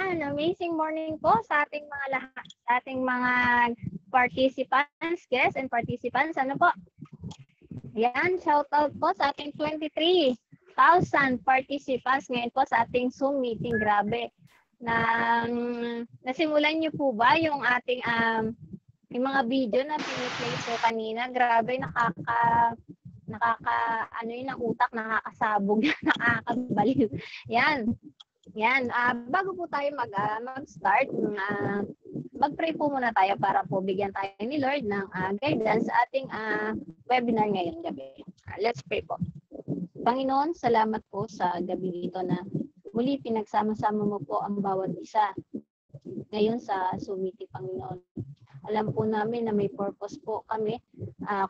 Ayan, amazing morning po sa ating mga lahat, sa ating mga participants, guests and participants. Ano po? Ayan, shout out po sa ating 23,000 participants ngayon po sa ating Zoom meeting. Grabe. Nasimulan niyo po ba yung ating yung mga video na piniplay ko kanina? Grabe, ano yun ang utak, nakakasabog, nakakabaliw. Yan, bago po tayo mag-start, mag-pray po muna tayo para po bigyan tayo ni Lord ng guidance sa ating webinar ngayong gabi. Let's pray po. Panginoon, salamat po sa gabi ito na muli pinagsama-sama mo po ang bawat isa ngayon sa Sumiti, Panginoon. Alam po namin na may purpose po kami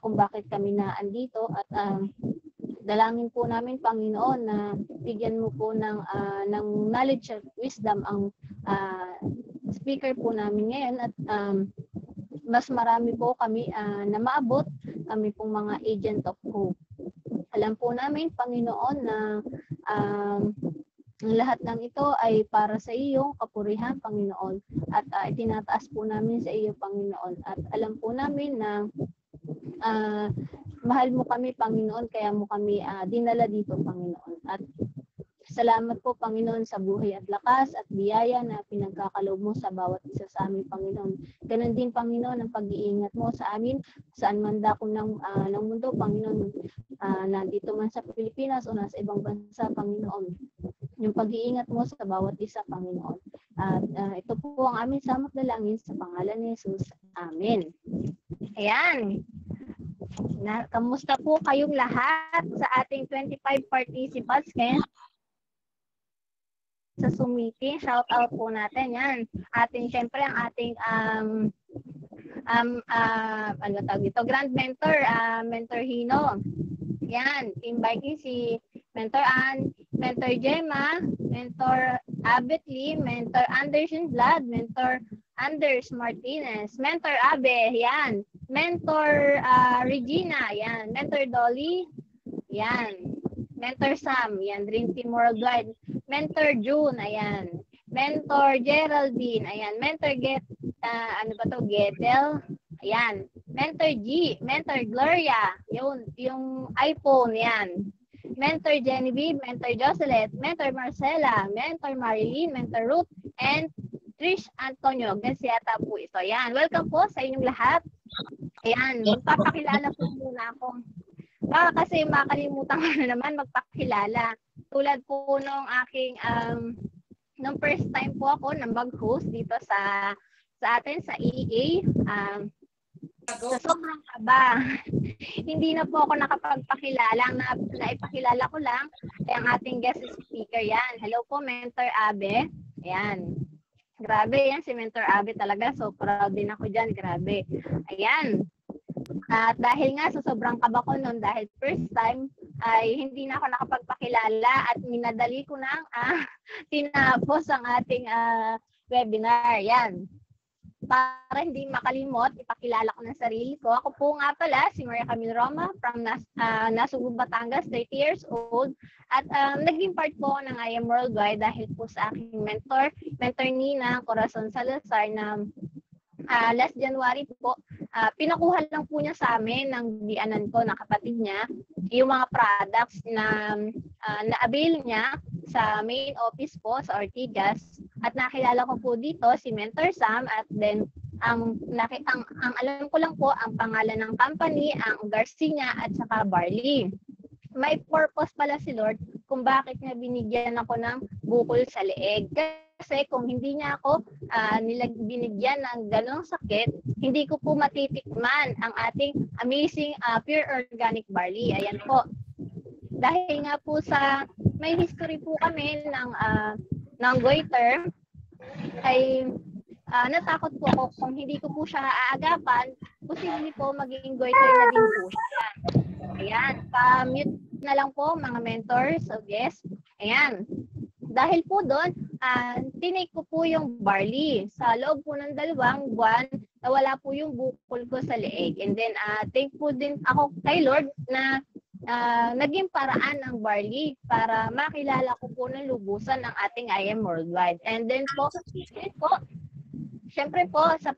kung bakit kami naandito at dalangin po namin, Panginoon, na bigyan mo po ng knowledge at wisdom ang speaker po namin ngayon at mas marami po kami na maabot, kami pong mga agent of hope. Alam po namin, Panginoon, na ang lahat ng ito ay para sa iyong kapurihan, Panginoon. At itinataas po namin sa iyo, Panginoon. At alam po namin na mahal mo kami, Panginoon, kaya mo kami dinala dito, Panginoon. At salamat po, Panginoon, sa buhay at lakas at biyaya na pinagkakaloob mo sa bawat isa sa amin, Panginoon. Ganon din, Panginoon, ang pag-iingat mo sa amin, saan man dako ng mundo, Panginoon, nandito man sa Pilipinas o nasa ibang bansa, Panginoon. Yung pag-iingat mo sa bawat isa, Panginoon. At ito po ang aming samot dalangin sa pangalan ni Jesus. Amen. Ayan. Kamusta po kayong lahat sa ating 25 participants ngayon sa Zoom meeting? Shout out po natin yan. Siyempre ang ating ano tawag dito? Grand Mentor, Mentor Hino. Yan, inviting si Mentor Ann, Mentor Gemma, Mentor Abet Lee, Mentor Anderson Vlad, Mentor Anders Martinez, Mentor Abe, yan. Mentor Regina, yan. Mentor Dolly, yan. Mentor Sam, yan. Dream Team Worldwide. Mentor June, ayan. Mentor Geraldine, ayan. Mentor Getel, ayan. Mentor G, Mentor Gloria, yung iPhone, yan. Mentor Genevieve, Mentor Jocelyn, Mentor Marcela, Mentor Marilyn, Mentor Ruth, and Trish Antonio. Gasyata po ito. Yan. Welcome po sa inyong lahat. Ayan. Magpapakilala po muna ako. Baka kasi makalimutan ko na naman magpakilala. Tulad po nung aking, nung first time po ako na mag-host dito sa atin sa EEA. Sa sobrang kaba, hindi na po ako nakapagpakilala. Naipakilala ko lang ay ang ating guest speaker yan. Hello po, Mentor Abe. Ayan. Grabe yan, si Mentor Abe talaga. So proud din ako dyan. Grabe. Ayan. At dahil nga sa sobrang kaba ko noon, dahil first time, ay hindi na ako nakapagpakilala at minadali ko nang tinapos ang ating webinar. Yan. Para hindi makalimot, ipakilala ko ng sarili ko. Ako po nga pala, si Maria Camille Roma from Nasugbu, Batangas, 30 years old. At naging part po ng I Am Worldwide dahil po sa aking mentor Nina Corazon Salazar na last January po, pinakuha lang po niya sa amin ng bianan ko na kapatid niya yung mga products na na-avail niya sa main office po sa Ortigas. At nakilala ko po dito si Mentor Sam at then ang alam ko lang po ang pangalan ng company, ang Garcia at saka Barley. May purpose pala si Lord kung bakit niya binigyan ako ng bukol sa leeg. Kasi kung hindi niya ako binigyan ng ganong sakit, hindi ko po matitikman ang ating amazing pure organic barley. Ayan po. Dahil nga po sa may history po kami ng goiter, ay natakot po ako kung hindi ko po siya aagapan, posible po maging goiter na din po siya. Ayan, pa-mute na lang po mga mentors o guests. Ayan. Dahil po doon, tinake ko po yung barley. Sa loob po ng 2 buwan, nawala po yung bukol ko sa leeg. And then, thankful din ako kay Lord na naging paraan ng Barley para makilala ko po ng lubusan ng ating IM Worldwide. And then po, syempre po sa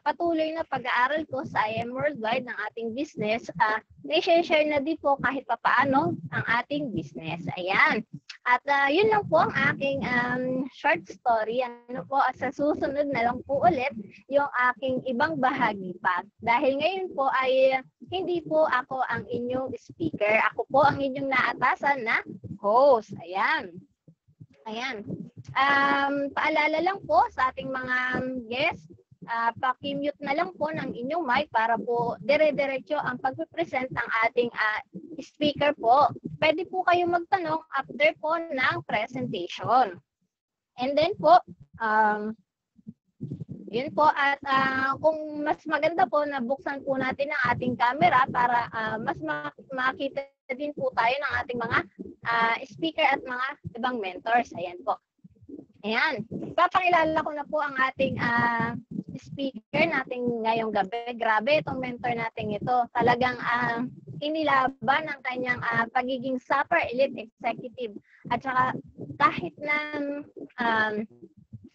patuloy na pag-aaral ko sa IM Worldwide ng ating business, na-share na din po kahit papaano ang ating business. Ayan. At yun lang po ang aking short story. Ano po, sa susunod na lang po ulit yung aking ibang bahagi pa. Dahil ngayon po ay hindi po ako ang inyong speaker. Ako po ang inyong naatasan na host. Ayan. Ayan. Paalala lang po sa ating mga guests, paki-mute na lang po ng inyong mic para po dire-diretso ang pag-present ng ating speaker po. Pwede po kayo magtanong after po ng presentation. And then po, yun po, at kung mas maganda po na buksan po natin ang ating camera para mas makita din po tayo ng ating mga speaker at mga ibang mentors. Ayan po. Ayan. Papakilala ko na po ang ating speaker natin ngayong gabi. Grabe itong mentor natin ito. Talagang inilaban ang kanyang pagiging super elite executive. At saka kahit na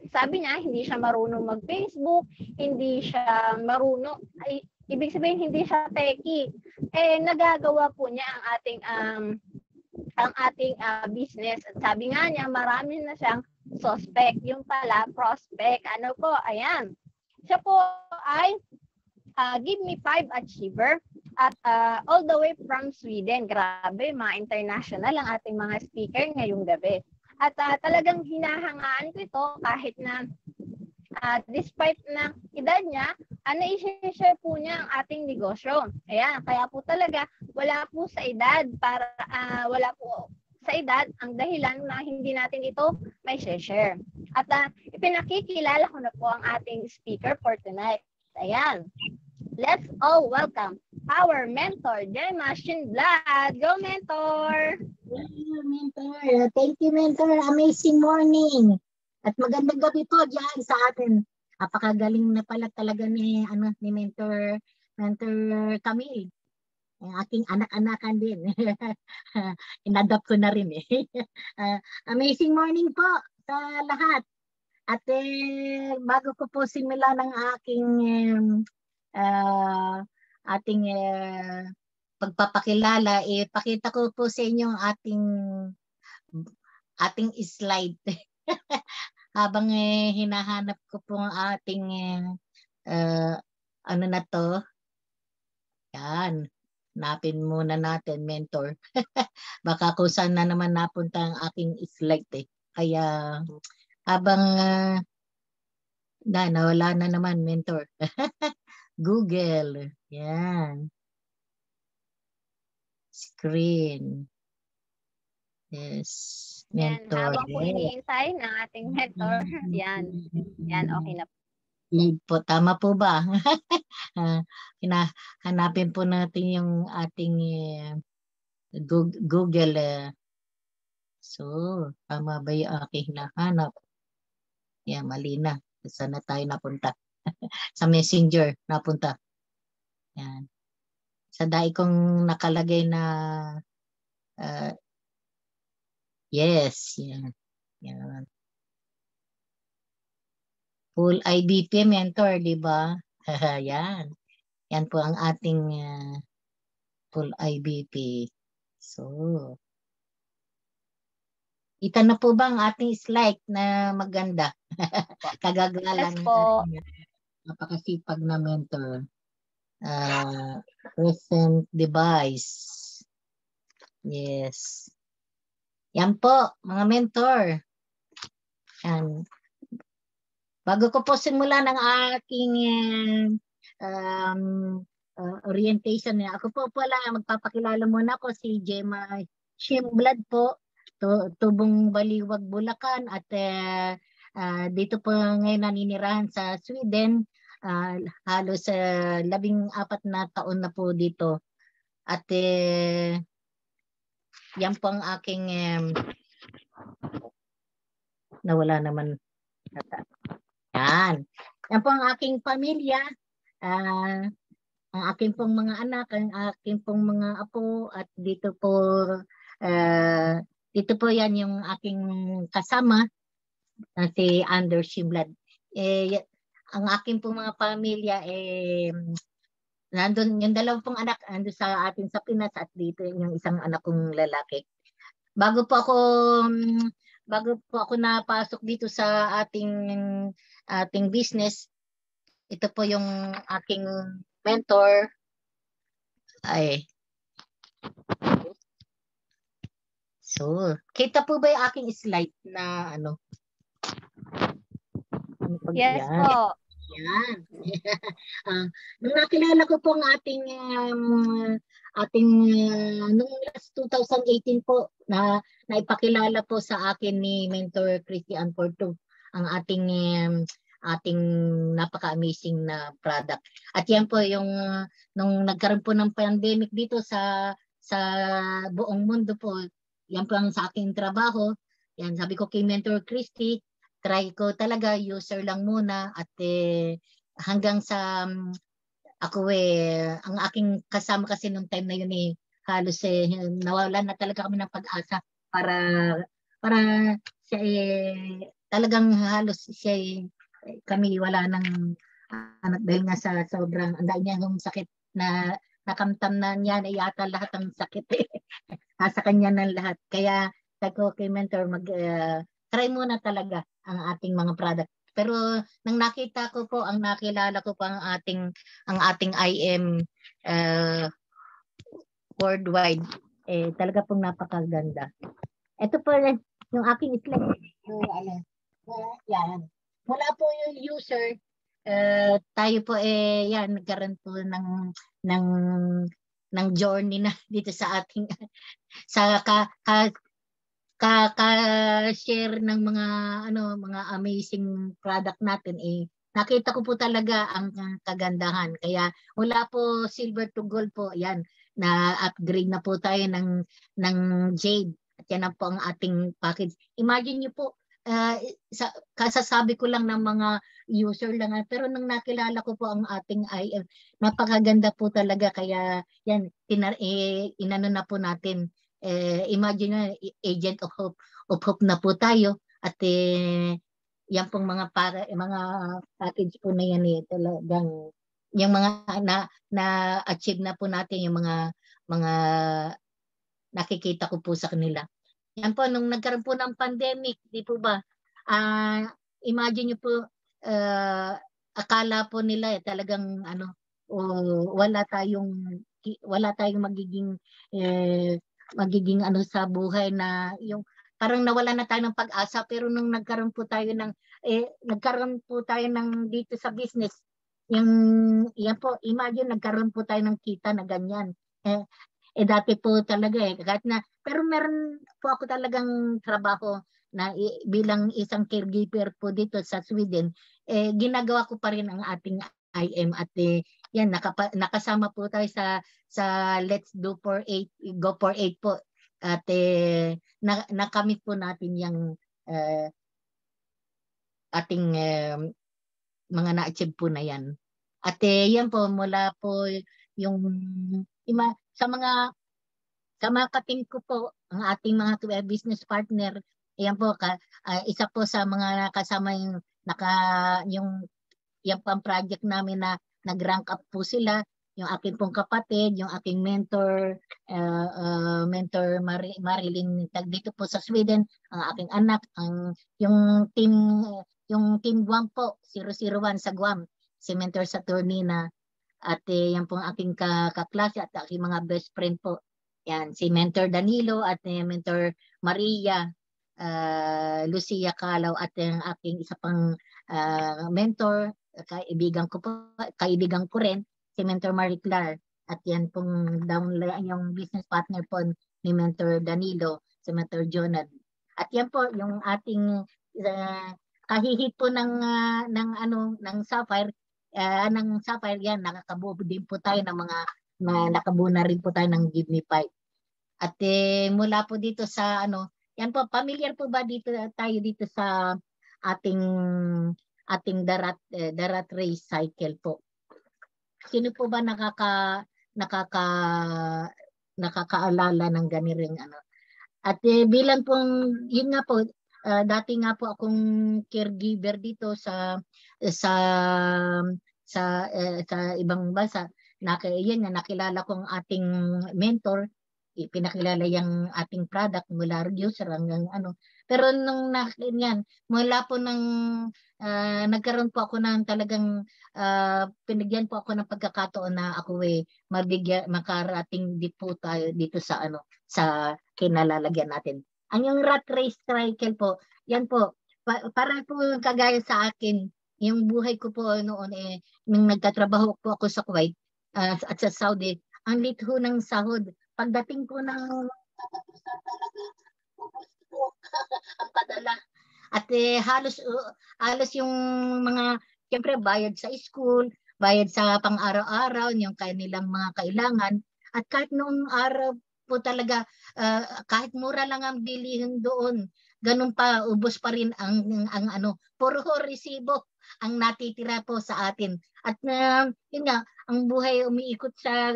sabi niya, hindi siya marunong mag-Facebook, hindi siya marunong, ibig sabihin hindi siya techie. Nagagawa po niya ang ating business. At sabi nga niya, marami na siyang suspect. Yung pala, prospect. Ano po, ayan. Siya po ay Give Me 5 achiever at all the way from Sweden. Grabe, mga international ang ating mga speaker ngayong gabi. At talagang hinahangaan ko ito kahit na despite na edad niya, na-share po niya ang ating negosyo. Ayan, kaya po talaga wala po sa edad wala po sa edad ang dahilan na hindi natin ito may share. At ipinakikilala ko na po ang ating speaker for tonight. Ayan. Let's all welcome our mentor, Gemma Shinblad. Go, mentor! Mentor. Thank you, mentor. Amazing morning. At magandang gabi po diyan sa atin. Napakagaling na pala talaga ni mentor Camille. Ang aking anak-anakan din. Inadopt ko na rin eh. Amazing morning po sa lahat. At bago ko po simulan ng ating pagpapakilala, pakita ko po sa inyo ang ating slide. Habang hinahanap ko po ang ating ano na to. Yan. Hanapin muna natin, mentor. Baka kung saan na naman napunta ang aking slide eh. Kaya habang nawala na naman, mentor. Google. Yan. Screen. Yes. Mentor. Yan, habang po iniintay ng ating mentor. Yan. Yan, okay na po. Slide po. Tama po ba? Hanapin po natin yung ating Google. So, tama ba yung aking hinahanap? Yan, mali na. Saan na tayo napunta? Sa Messenger napunta. Yan. Sa dai kong nakalagay na yes. Yan. Yan. Full IBP mentor, di ba? Yan. Yan po ang ating full IBP. So, ito na po ba ang ating slide na maganda? Kagagalan yes, po. Napakasipag na mentor. Present device. Yes. Yan po, mga mentor. Yan. Bago ko po simulan ang aking orientation, ako po pala, magpapakilala muna ko si Gemma Shinblad po, Tubong Baliwag, Bulacan, at dito po ngayon naninirahan sa Sweden, halos 14 na taon na po dito. At yan po ang aking nawala naman. Yan. Yan po ang aking pamilya. ang aking pong mga anak, ang aking pong mga apo, at uh, dito po yan yung aking kasama, si Anders Shimlad. Ang aking pong mga pamilya, nandun, yung dalawang pong anak, nandun sa atin sa Pinas, at dito yung isang anak kong lalaki. Bago po ako napasok dito sa ating business, ito po yung aking mentor. So, kita po ba yung aking slide na ano? Yes po. Yan. Nung nakilala ko po ang nung last 2018 po, na naipakilala po sa akin ni Mentor Christian Porto ang ating napaka-amazing na product. At yan po yung nung nagkaroon po ng pandemic dito sa buong mundo po, yan po ang sa aking trabaho. Yan, sabi ko kay Mentor Christy, try ko talaga, user lang muna, at hanggang sa ang aking kasama kasi nung time na yun halos nawalan na talaga kami ng pag-asa para siya talagang halos siya kami wala ng anak dahil nga sa sobrang ang dahil niya yung sakit na nakamtam na niya na yata lahat ng sakit nasa kanya ng lahat. Kaya sabi ko kay Mentor, try muna talaga ang ating mga product. Pero nang nakita ko po, nakilala ko po ang ating IM worldwide, talaga pong napakaganda. Ito po yung aking slide. Yan. Mula po yung user, tayo po yan, nagkaroon po ng journey na dito sa ating sa ka-share ng mga amazing product natin, nakita ko po talaga ang kagandahan. Kaya mula po silver to gold po, yan, na upgrade na po tayo ng jade. At yan po ang ating package. Imagine niyo po, kasasabi ko lang ng mga user lang, pero nang nakilala ko po ang ating IM, napakaganda po talaga. Kaya yan, inano na po natin. Imagine na, agent of hope na po tayo, at yan pong mga package po na yan, talagang yung mga na-achieve na po natin, yung mga nakikita ko po sa kanila. Yan po, nung nagkaroon po ng pandemic, di po ba, imagine nyo po, akala po nila talagang wala tayong magiging sa buhay, na yung parang nawala na tayo ng pag-asa. Pero nung nagkaroon po tayo ng dito sa business, yan po, imagine nagkaroon po tayo ng kita na ganyan. Dati po talaga kahit na, pero meron po ako talagang trabaho na bilang isang caregiver po dito sa Sweden, ginagawa ko pa rin ang ating IM, at yan, nakasama po tayo sa Let's Do for 8, Go for 8 po. At nakamit po natin yung ating mga na-achieve po na yan. At yan po, mula po yung sa mga kating ko po, ang ating mga business partner, yan po, isa po sa mga kasama yung pang project namin na nag-rank up po sila, yung aking pong kapatid, yung aking mentor, mentor Marilyn dito po sa Sweden, ang aking anak, yung team Guam po, 001 sa Guam, si Mentor Saturnina, at yan pong aking kaklase at aking mga best friend po. Yan, si Mentor Danilo at Mentor Maria, Lucia Calaw, at yung aking isa pang mentor, kaibigan ko rin, si Mentor Marie Clar. At yan pong yung business partner po ni Mentor Danilo, si Mentor Jonad. At yan po yung ating kahihit po ng Sapphire, yan, nakakabuo din po tayo ng mga nakabuo na rin po tayo ng Give Me 5. At mula po dito sa yan po, familiar po ba tayo dito sa ating darat race cycle po? Sino po ba nakaka nakakaalala ng ganiring ano? At bilang pong, yun nga po, dati nga po akong caregiver dito sa sa ibang bansa. Yun nga, nakilala kong ating mentor, pinakilala yung ating product mula user hanggang ano. Pero nung yan, mula po nang nagkaroon po ako ng talagang pinigyan po ako ng pagkakataon na ako makarating di po tayo dito sa ano, sa kinalalagyan natin. Ang yung rat race cycle po, yan po, para po kagaya sa akin, yung buhay ko po noon nung nagtatrabaho po ako sa Kuwait at sa Saudi, ang late ho ng sahod. Pagdating ko ng ang padala. At halos yung mga, siyempre bayad sa school, bayad sa pang-araw-araw, yung kanilang mga kailangan. At kahit noong araw po talaga, kahit mura lang ang bilihin doon, ganun pa, ubos pa rin ang ano, puro resibo ang natitira po sa atin. At yun nga, ang buhay umiikot sa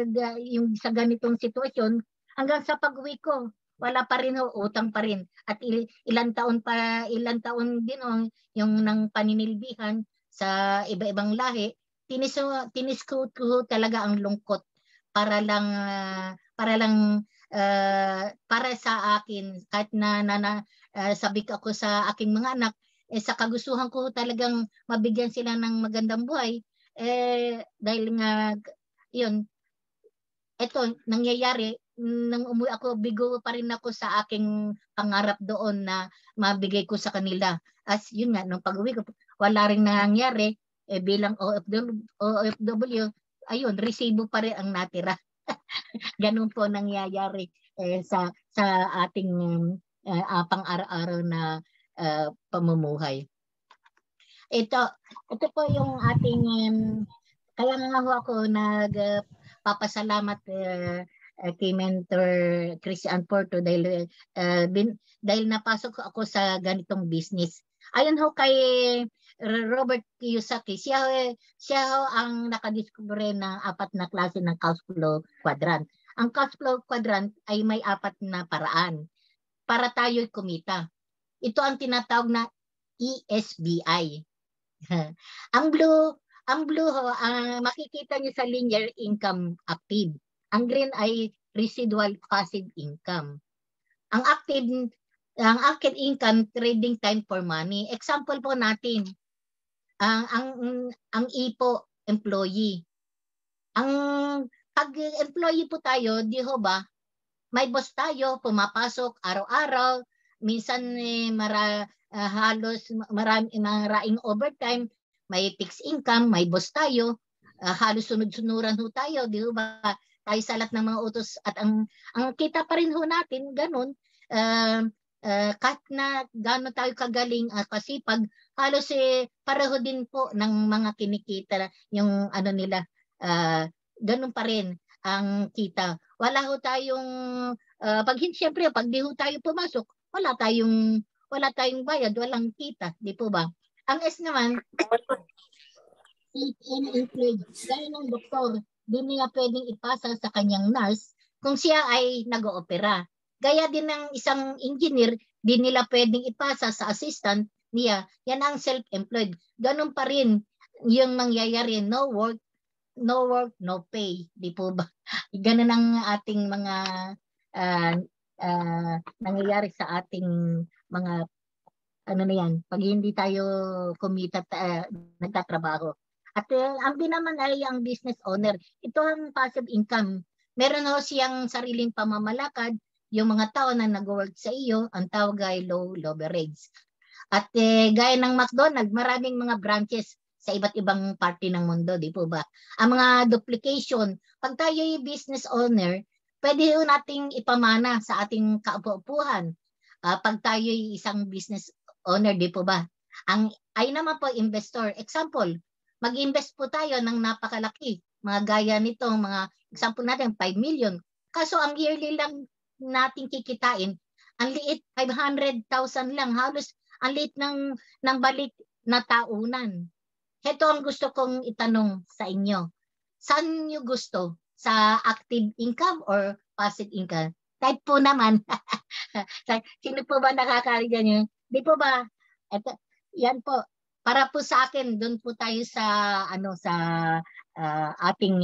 ganitong sitwasyon hanggang sa pag-uwi ko. Wala pa rin utang pa rin. At ilang taon din yung nang paninilbihan sa iba-ibang lahi, tinis ko talaga ang lungkot para lang para sa akin kahit sabik ako sa aking mga anak sa kagustuhan ko talagang mabigyan sila ng magandang buhay dahil nga yun eto nangyayari nang umuwi ako bigo pa rin ako sa aking pangarap doon na mabigay ko sa kanila as yun nga nung pag-uwi ko wala ring nangyari bilang OFW ayun resibo pa rin ang natira. Ganun po nangyayari sa ating pang-araw-araw na pamumuhay. Ito po yung ating kaya nga ako nagpapasalamat kay Mentor Christian Porto dahil napasok ako sa ganitong business. Ayon ho kay Robert Kiyosaki, siya ang nakadiskubre ng 4 na klase ng cash flow quadrant. Ang cash flow quadrant ay may 4 na paraan para tayo'y kumita. Ito ang tinatawag na ESBI. ang blue ho, makikita niyo sa linear income active. Ang green ay residual passive income. Ang active income trading time for money. Example po natin, ang IPO employee. Ang pag-employee po tayo, di ho ba? May boss tayo, pumapasok araw-araw, minsan halos maraming overtime, may fixed income, may boss tayo, halos sunod-sunuran ho tayo, di ho ba? Tayo sa lahat ng mga utos at ang kita pa rin ho natin, ganun, kahit na gano'n tayo kagaling kasipag, halos pareho din po ng mga kinikita yung ano nila, ganun pa rin ang kita. Wala ho tayong siyempre pag di ho tayo pumasok, wala tayong bayad, walang kita, di po ba? Ang S naman, gaya ng doktor, di niya pwedeng ipasa sa kanyang nurse kung siya ay nag-oopera. Gaya din ng isang engineer, di nila pwedeng ipasa sa assistant niya. Yan ang self-employed. Ganun pa rin yung nangyayari. No work, no pay. Di po ba? Ganun ang ating mga nangyayari sa ating mga ano na yan. Pag hindi tayo kumita, nagtatrabaho. At ang din naman ay ang business owner. Ito ang passive income. Meron ho siyang sariling pamamalakad. Yung mga tao na nag-work sa iyo, ang tawag ay low leverage. At gaya ng McDonald's, maraming mga branches sa iba't ibang parte ng mundo, di po ba? Ang mga duplication, pag tayo yung business owner, pwede ho nating ipamana sa ating kaupo-upuhan. Pag tayo yung isang business owner, di po ba? Ay naman po, investor. Example, mag-invest po tayo ng napakalaki. Mga gaya nitong mga example natin, 5 million. Kaso ang yearly lang nating kikitain, ang liit, 500,000 lang. Halos ang liit ng balik na taunan. Ito ang gusto kong itanong sa inyo. Saan nyo gusto? Sa active income or passive income? Type po naman. Sino po ba nakakarigan nyo? Di po ba? Eto, yan po. Para po sa akin, doon po tayo sa sa ating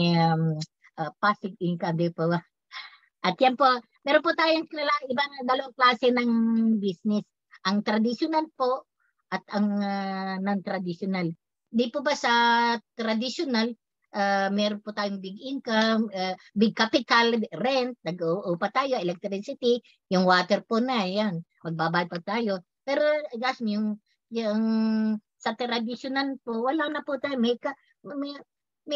passive income, di po ba? At yan po, meron po tayong ibang dalawang klase ng business. Ang traditional po at ang non-traditional. Di po ba sa traditional, meron po tayong big income, big capital, rent, nag-uupa tayo, electricity, yung water po na, yan, magbabayad pa tayo. Pero, Jasmine, yung sa traditional po, wala na po tayo, may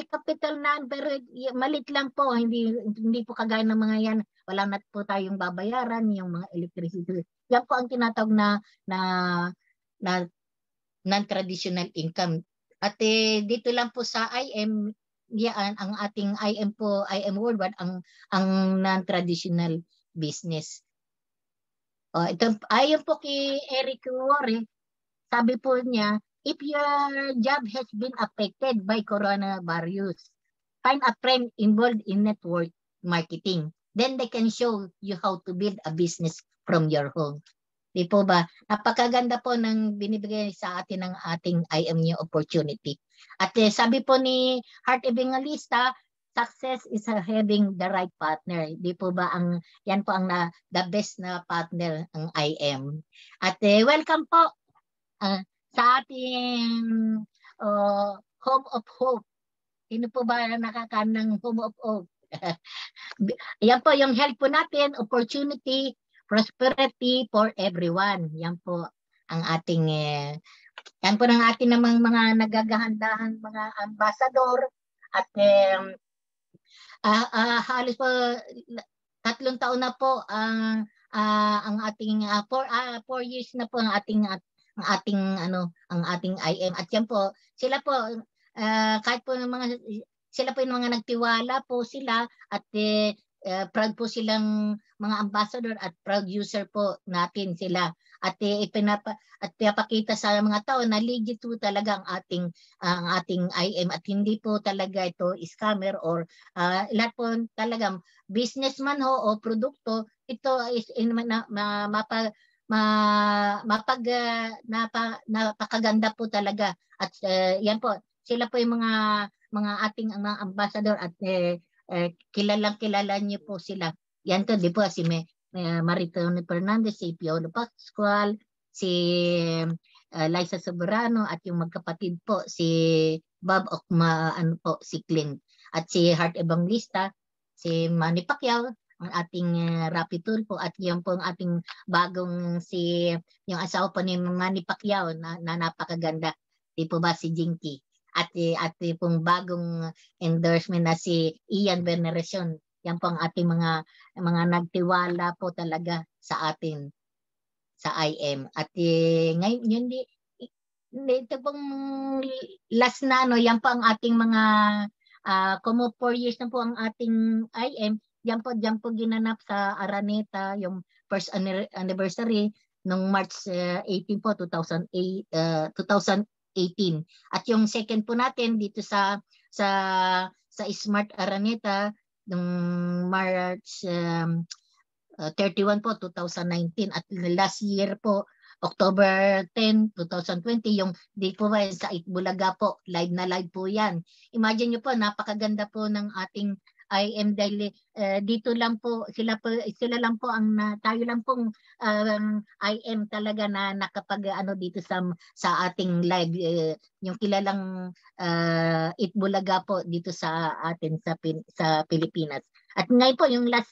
capital na, pero malit lang po, hindi po kagaya ng mga yan, wala na po tayong babayaran, yung mga electricity. Yan po ang tinatawag na non-traditional income. At dito lang po sa IM, yan, ang ating IM po, IM Worldwide, ang non-traditional business. Ito, ayon po kay Eric Worre, sabi po niya, if your job has been affected by coronavirus, find a friend involved in network marketing. Then they can show you how to build a business from your home. Di po ba? Napakaganda po ng binibigay sa atin ng ating IM New opportunity. At sabi po ni Heart Evangelista, success is having the right partner. Di po ba yan po ang the best na partner ang IM. At welcome po sa ating Home of Hope. Sino po ba nakakaan ng Home of Hope? Yan po yung help po natin, opportunity, prosperity for everyone. Yan po ang ating yan po ng ating namang mga nagagahandahang mga ambassador at halos po 3 taon na po ang ating 4 years na po ang ating IM. At yan po sila po kahit po ng mga sila po yung mga nagtiwala po sila at proud po silang mga ambassador at proud user po natin sila. At pinapakita sa mga tao na legit po talaga ang ating IM at hindi po talaga ito scammer or lahat po talagang businessman ho o produkto. Ito is napakaganda po talaga. At yan po, sila po yung mga ating mga ambassador at kilala niyo po sila. Yan to, di po, si Maritone Fernandez, si Piolo Pascual, si Liza Soberano at yung magkapatid po, si Bob Okma, si Clint. At si Heart Evangelista, si Manny Pacquiao, ang ating Rapi Tulfo at yan po ang ating bagong yung asawa po ni Manny Pacquiao na napakaganda. Di po ba si Jinky? At pong bagong endorsement na si Ian Veneracion. Yan po ang ating mga nagtiwala po talaga sa atin sa IM. At ngayon yun ito pong last na yan po ang ating mga kumo 4 years na po ang ating IM. Yan po ginanap sa Araneta yung first anniversary nung March 18 po 2018. At yung second po natin dito sa Smart Araneta nung March 31 po 2019 at last year po October 10, 2020 yung di po ba sa Itbulaga po live po yan. Imagine nyo po napakaganda po ng ating IM dahil dito lang po sila lang po tayo lang pong IM talaga na nakapag dito sa ating live yung kilalang Itbulaga po dito sa atin sa Pilipinas. At ngayon po yung last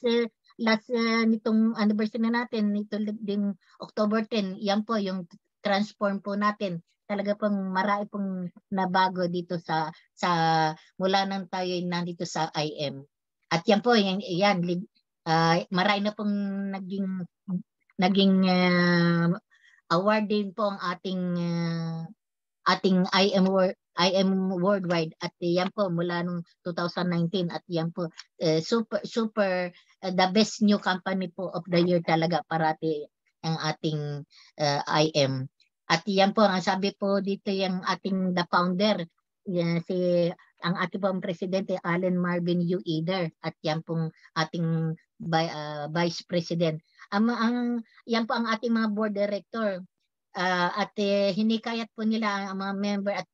nitong anniversary na natin nito din October 10 yan po yung transform po natin. Talaga pong marami pong nabago dito sa mula nang tayo nandito sa IM. At yan po, yan marami na pong naging award din po ang ating IM Worldwide. At yan po mula nung 2019 at yan po super the best new company po of the year talaga parati ang ating IM. At yan po, ang sabi po dito yung ating the founder, si ang ating pong presidente Allen Marvin U. Eder at yan pong ating Vice President. Yan po ang ating mga board director. At hinikayat po nila ang mga member at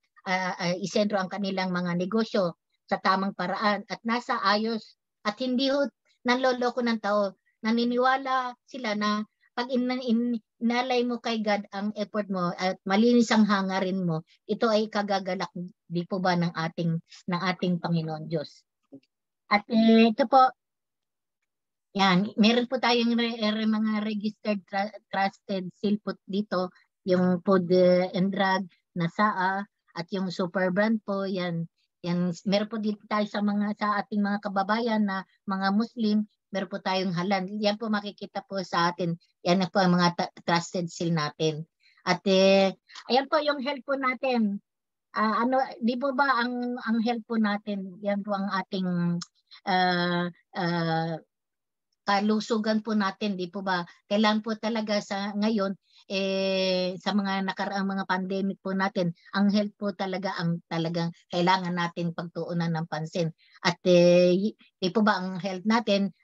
isentro ang kanilang mga negosyo sa tamang paraan at nasa ayos at hindi ho nanloloko ng tao. Naniniwala sila na pag inalay mo kay God ang effort mo at malinis ang hangarin mo, ito ay kagagalak di po ba ng ating Panginoon Diyos. At ito po, yan, meron po tayong mga registered trusted seal po dito, yung Food and Drug na SAA at yung super brand po, yan. Meron po dito tayo sa ating mga kababayan na mga Muslim, meron po tayong halal. Yan po makikita po sa atin. Yan na po ang mga trusted seal natin. At ayan po yung health po natin. Di po ba ang health po natin, yan po ang ating kalusugan po natin, di po ba? Kailan po talaga sa ngayon, sa mga nakaraang mga pandemic po natin, ang health po talaga ang talagang kailangan natin pagtuunan ng pansin. At di po ba ang health natin,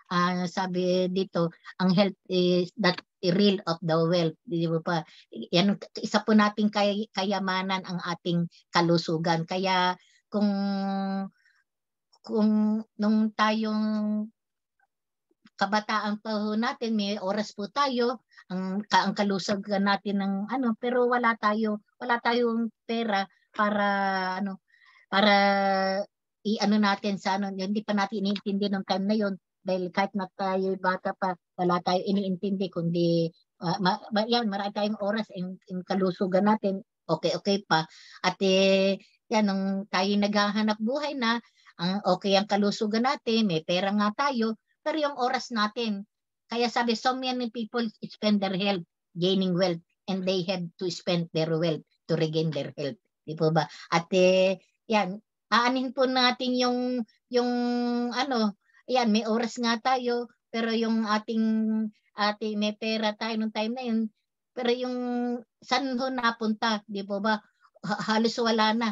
sabi dito, ang health is that real of the wealth. Di po ba? Yan, isa po nating kayamanan ang ating kalusugan. Kaya kung nung tayong kabataan pa ho natin, may oras po tayo, ang kalusugan natin ng pero wala tayong pera para natin sa hindi pa natin iniintindi ng time na yon dahil kahit na tayo bata pa, wala tayo iniintindi kundi marami tayong oras in kalusugan natin, okay pa. At yan, nung tayo naghahanap buhay na, okay ang kalusugan natin, may pera nga tayo, pero yung oras natin. Kaya sabi, so many people spend their health gaining wealth and they have to spend their wealth to regain their health. Di po ba? At yan, aanin po natin yung yan, may oras nga tayo, pero yung ating may pera tayo nung time na yun, pero yung saan ho napunta, di po ba? Halos wala na.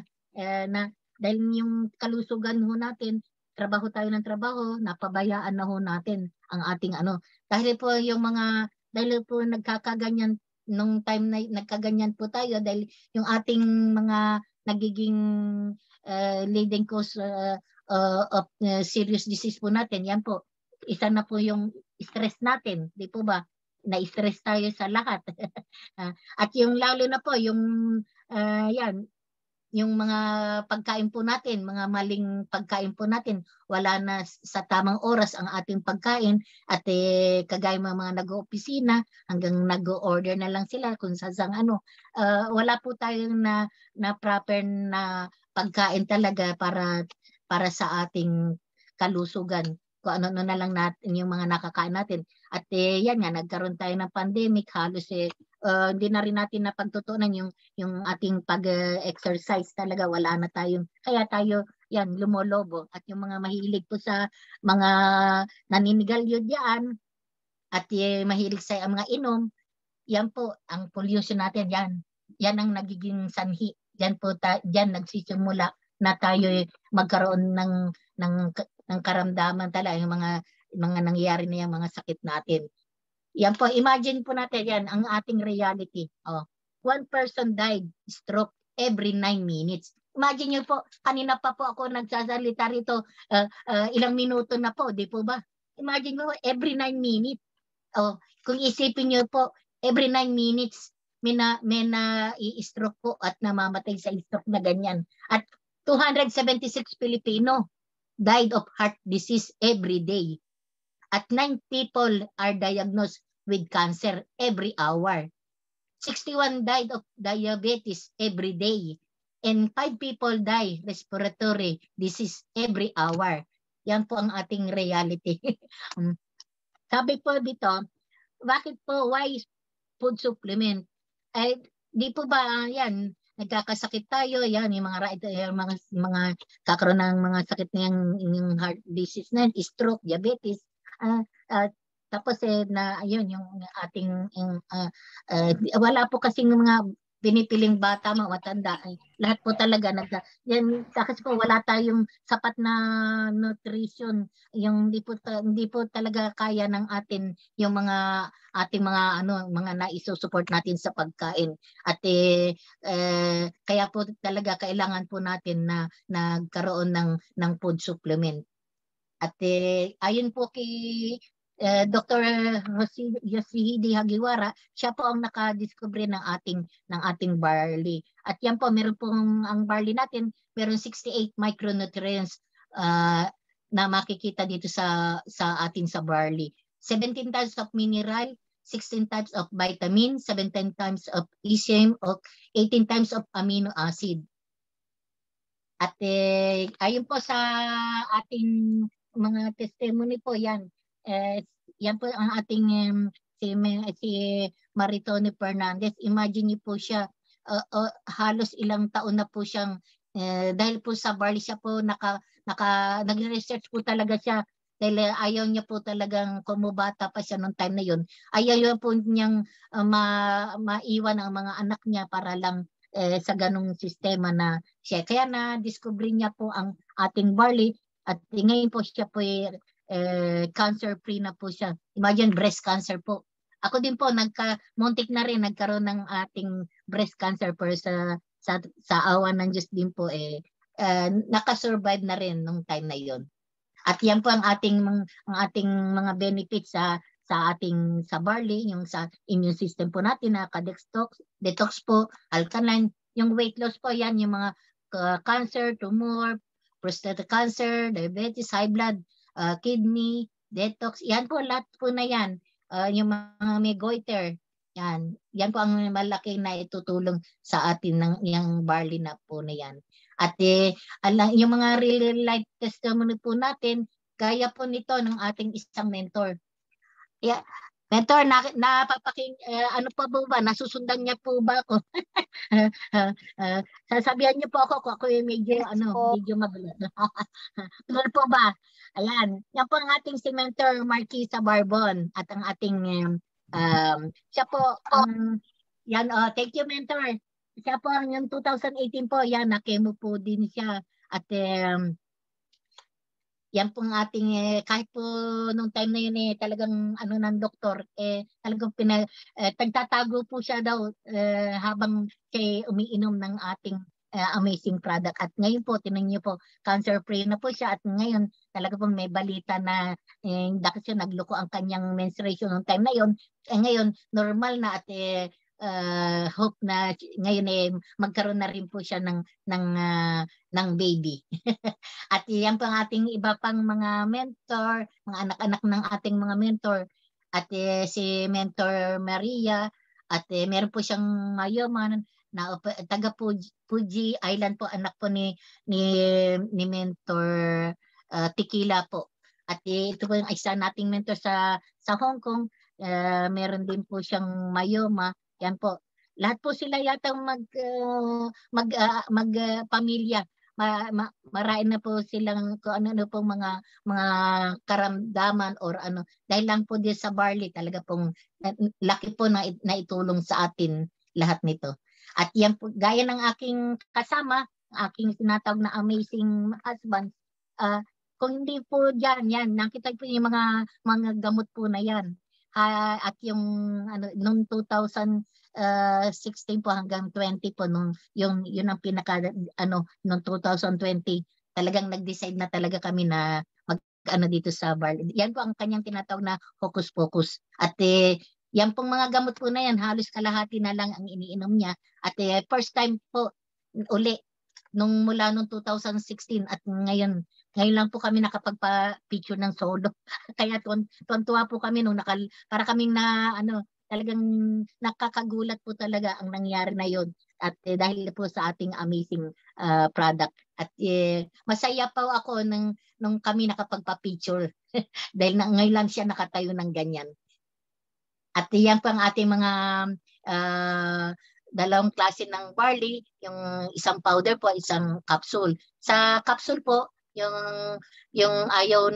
Dahil yung kalusugan ho natin, trabaho tayo ng trabaho, napabayaan na ho natin ang ating Dahil po nagkakaganyan nung time na nagkaganyan po tayo dahil yung ating mga nagiging leading cause of serious disease po natin, yan po, isa na po yung stress natin, di po ba? Na-stress tayo sa lahat. At yung lalo na po, yung yan, yung mga pagkain po natin, mga maling pagkain po natin, wala na sa tamang oras ang ating pagkain at kagaya mga nag-opisina, hanggang nag-order na lang sila kung saan wala po tayong na proper na pagkain talaga para sa ating kalusugan. Kung ano na lang natin yung mga nakakain natin. At yan nga, nagkaroon tayo ng pandemic, halos hindi na rin natin napagtutunan yung ating pag-exercise talaga, wala na tayong, kaya tayo yan lumolobo. At yung mga mahilig po sa mga naninigarilyo diyan at mahilig sa mga inom, yan po ang pollution natin, yan ang nagiging sanhi. Yan po diyan nagsisimula na tayo magkaroon ng karamdaman talaga, yung mga nangyayari na yung mga sakit natin. Yan po, imagine po natin yan, ang ating reality. One person died stroke every 9 minutes. Imagine nyo po, kanina pa po ako nagsasalita rito, ilang minuto na po, di po ba? Imagine mo, every 9 minutes. Kung isipin nyo po, every 9 minutes, may na i-stroke po at namamatay sa stroke na ganyan. At 276 Filipino died of heart disease every day. At 9 people are diagnosed with cancer every hour. 61 died of diabetes every day. And 5 people die respiratory disease every hour. Yan po ang ating reality. Sabi po dito, bakit po, why food supplement? Di po ba yan, nagkakasakit tayo, yan, yung mga kakaroon ng mga sakit na yung heart disease na, stroke, diabetes, tapos ayun yung ating wala po kasing mga pinipiling bata, matanda, lahat po talaga yan kasi po wala tayong sapat na nutrition, yung hindi po talaga kaya ng atin yung mga ating mga naisusupport natin sa pagkain. At kaya po talaga kailangan po natin na nagkaroon ng food supplement. At ayon po kay Dr. Yoshihide Hagiwara, siya po ang nakadiskubre ng ating barley. At yan po, meron pong ang barley natin, meron 68 micronutrients na makikita dito sa ating sa barley. 17 types of mineral, 16 types of vitamin, 17 types of enzyme, 18 types of amino acid. At ayon po sa ating mga testimony po yan. Yan po ang ating si Maritone Fernandez. Imagine niyo po siya, halos ilang taon na po siyang, dahil po sa barley siya po nag-research po talaga siya. Dahil ayaw niya po talagang kumubata pa siya noong time na yun. Ayaw po niyang maiwan ang mga anak niya para lang sa ganong sistema na siya. Kaya na-discover niya po ang ating barley. At ngayon po siya po cancer-free na po siya. Imagine, breast cancer po. Ako din po, muntik na rin, nagkaroon ng ating breast cancer pero sa awa ng Diyos din po, nakasurvive na rin nung time na yon. At yan po ang ating mga benefits sa barley, yung sa immune system po natin, detox po, alkaline, yung weight loss po, yan, yung mga cancer, tumor, prostate cancer, diabetes, high blood, kidney, detox, yan po, lahat po na yan. Yung mga may goiter, yan po ang malaki na itutulong sa atin yung barley na po na yan. At yung mga real life testimony po natin, gaya po nito ng ating isang mentor. Yeah. Mentor, ano pa ba? Nasusundan niya po ba ako? Sasabihan niyo po ako kung ako yung medyo, medyo magulo. Tuloy po ba? Ayan. Yan po ang ating si Mentor Marquisa Barbon at ang ating, siya po, thank you, Mentor. Siya po yung 2018 po, yan, na-chemo po din siya. At yan pong ating, kahit po nung time na yun talagang ng doktor, talagang tagtatago po siya daw habang siya umiinom ng ating amazing product. At ngayon po, tinan niyo po, cancer-free na po siya. At ngayon, talaga pong may balita na kasi nagloko ang kanyang menstruation nung time na yun. Ngayon, normal na at hope na ngayon magkaroon na rin po siya ng baby. At yan po ang ating iba pang mga mentor, mga anak-anak ng ating mga mentor. At si Mentor Maria, at meron po siyang myoma na taga Fuji Island po, anak po ni Mentor Tequila po. At ito po yung isa nating mentor sa Hong Kong, meron din po siyang myoma. Yan po. Lahat po sila yata pamilya. Marain na po silang kung ano pong mga karamdaman or dahil lang po din sa barley, talaga pong laki po na itulong sa atin lahat nito. At yan po, gaya ng aking kasama, aking sinatawag na amazing husband, kung hindi po yan, nakita po yung mga gamot po na yan. At yung noong 2016 po hanggang 20 po yun ang pinaka noong 2020 talagang nag-decide na talaga kami na dito sa barley. Yan po ang kanyang tinatawag na hocus pocus. At yan pong mga gamot po na yan, halos kalahati na lang ang iniinom niya. At first time po uli mula noong 2016 at ngayon lang po kami nakapagpa-picture ng solo. Kaya tuwan-tuwa po kami para kaming talagang nakakagulat po talaga ang nangyari na yon. At dahil po sa ating amazing product. At masaya pa ako nung kami nakapagpa-picture dahil ngayon lang siya nakatayo ng ganyan. At yan po ang ating mga dalawang klase ng barley, yung isang powder po, isang capsule. Sa capsule po, yung yung ayaw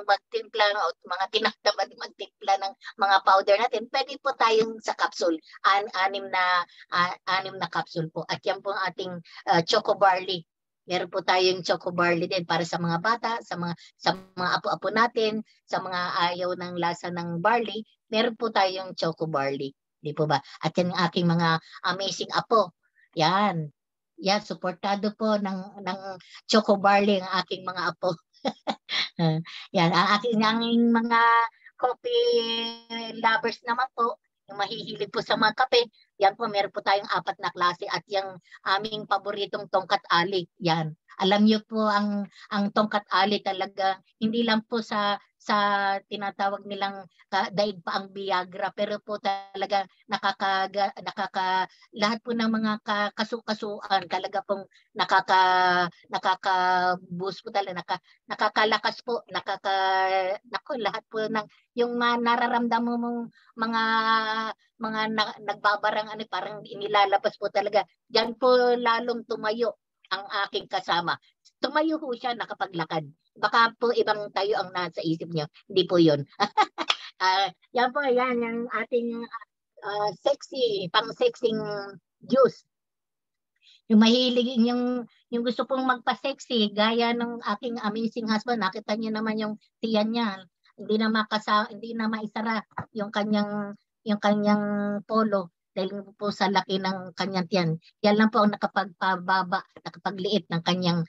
magtimpla o mga tinatamad magtimpla ng mga powder natin, pwede po tayong sa capsule. Anim na capsule po. At yan po ang ating choco barley. Meron po tayong choco barley din para sa mga bata, sa mga apo-apo natin, sa mga ayaw ng lasa ng barley, meron po tayong choco barley. Di po ba? At yan ang aking mga amazing apo. Yan. Yan, suportado po ng choco barley ang aking mga apo. Yan, ang aking mga coffee lovers naman po, yung mahihilig po sa mga kape, yan po, meron po tayong 4 na klase at yung aming paboritong tongkat ali. Yan. Alam niyo po ang tongkat ali talaga, hindi lang po sa tinatawag nilang daig pa ang Viagra, pero po talaga lahat po ng mga kasukasuan talaga pong nakaka-boost po talaga, nakakalakas po, lahat po ng yung nararamdaman mong mga nagbabarang parang inilalabas po talaga. Diyan po lalong tumayo ang aking kasama. Tumayo po siya nakapaglakad. Baka po ibang tayo ang nasa isip niyo. Hindi po yun. Yan po, yan yung ating pang-sexing juice. Yung mahilig, yung gusto pong magpa-sexy, gaya ng aking amazing husband, nakita niyo naman yung tiyan niya. Hindi na maisara yung kanyang polo dahil po sa laki ng kanyang tiyan. Yan lang po ang nakapagliit ng kanyang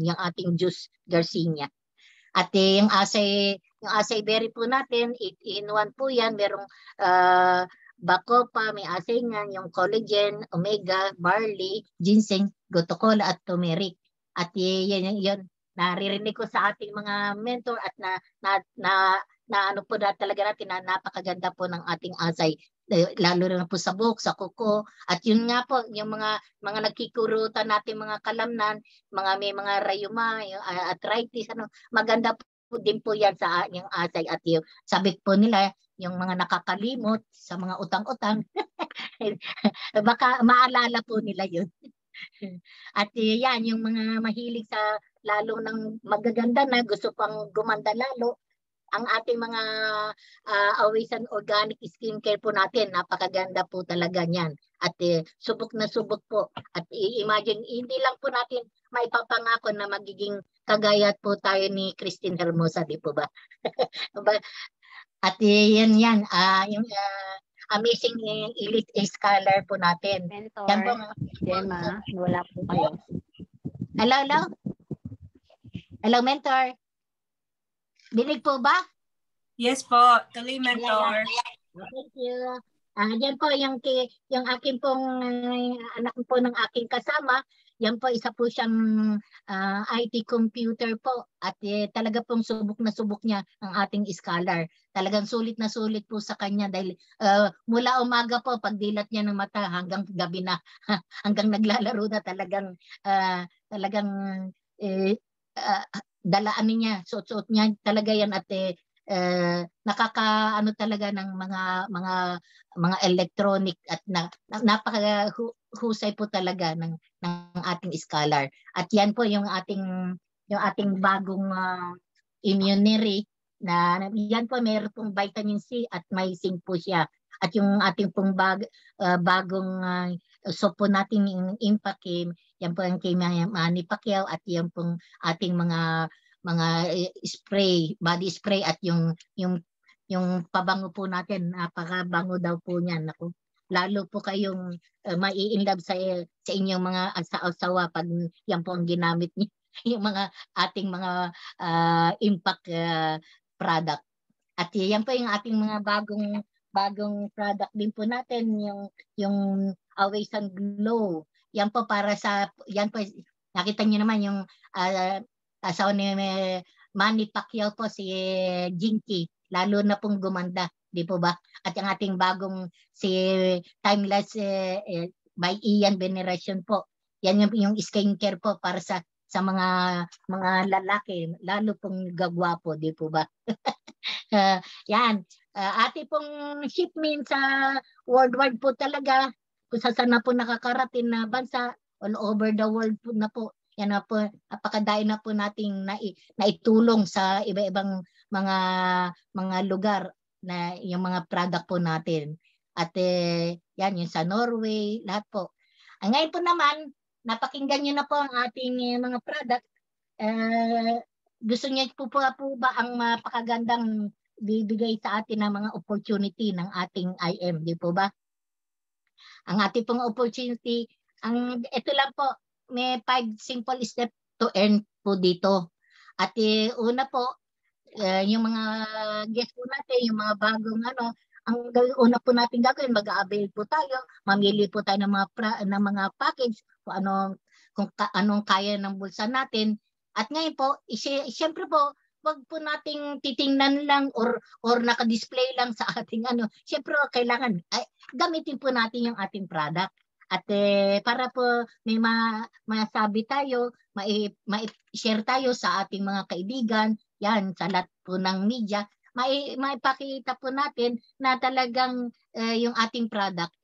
yung ating juice Garcinia. At yung acai berry po natin, 8-in-1 po yan. Merong bacopa, may acai nga, yung collagen, omega, barley, ginseng, gotokola at turmeric. At yan, naririnig ko sa ating mga mentor at na po talaga natin na napakaganda po ng ating acai, lalo na po sa buhok, sa kuko. At yun nga po, yung mga nagkikurutan natin mga kalamnan, may mga rayuma, yung arthritis, maganda po din po yan sa yung acai. At yung sabik po nila, yung mga nakakalimot sa mga utang-utang, baka maalala po nila yun. At yan, yung mga mahilig sa lalo ng magaganda na gusto pang gumanda lalo, ang ating mga Awisan Organic Skincare po natin, napakaganda po talaga niyan. At subok na subok po. At imagine, hindi lang po natin maipapangako na magiging kagaya po tayo ni Christine Hermosa, di po ba? At yan, yung amazing elite scholar po natin. Mentor, Yan po, Gemma, wala po kayo. Hello? Hello, mentor. Dinig po ba? Yes po, tuloy mentor. Thank you. Yan po yung akin pong anak po ng aking kasama. Yan po, isa po siyang IT computer po. At talaga pong subok na subok niya ang ating scholar. Talagang sulit na sulit po sa kanya dahil mula umaga po, pagdilat niya ng mata hanggang gabi na, hanggang naglalaro na talagang dalaan niya, suot-suot niya talaga yan at nakakaano talaga ng mga electronic at napakahusay po talaga ng ating scholar. At yan po yung ating bagong immunary na yan po, mayroon pong vitamin C at may zinc po siya. At yung ating pong bagong soap po natin yung Impakim, yan po ang kay Manny Pacquiao at yan pong ating mga spray, body spray at yung pabango po natin, napakabango daw po niyan. Naku, lalo po kayong mai-inlove sa inyong mga asawa pag yan po ang ginamit niyo, yung mga ating mga impact product. At yan po yung ating mga bagong product din po natin, yung Awisan Glow. Yan po yan po, nakita niyo naman yung asawa ni Manny Pacquiao po, si Jinky, lalo na pong gumanda, di po ba? At yung ating bagong si Timeless by Ian Veneration po. Yan yung skincare po para sa mga lalaki, lalo pong gagwapo, di po ba? Yan. Ate pong shipment sa worldwide po talaga, kung saan na po nakakarating na bansa, all over the world po na po. yan na po, napakadami na po nating naitulong sa iba-ibang mga lugar na yung mga product po natin. At yan, yung sa Norway, lahat po. Ngayon po naman, napakinggan nyo na po ang ating mga product. Gusto niyo po ba ang mapakagandang bibigay sa atin ng mga opportunity ng ating IM, di po ba? Ang ating pong opportunity, ito lang po, may 5 simple steps to earn po dito. At una po, yung mga guest po natin, yung mga bagong ang una po natin gagawin, mag-avail po tayo, mamili po tayo ng mga package kung anong kaya ng bulsa natin. At ngayon po, siyempre po, wag po nating titingnan lang or naka-display lang sa ating Siyempre kailangan gamitin po natin yung ating product. At para po may masabi tayo, mai-share tayo sa ating mga kaibigan, yan, sa lahat po ng media, maipakita po natin na talagang yung ating product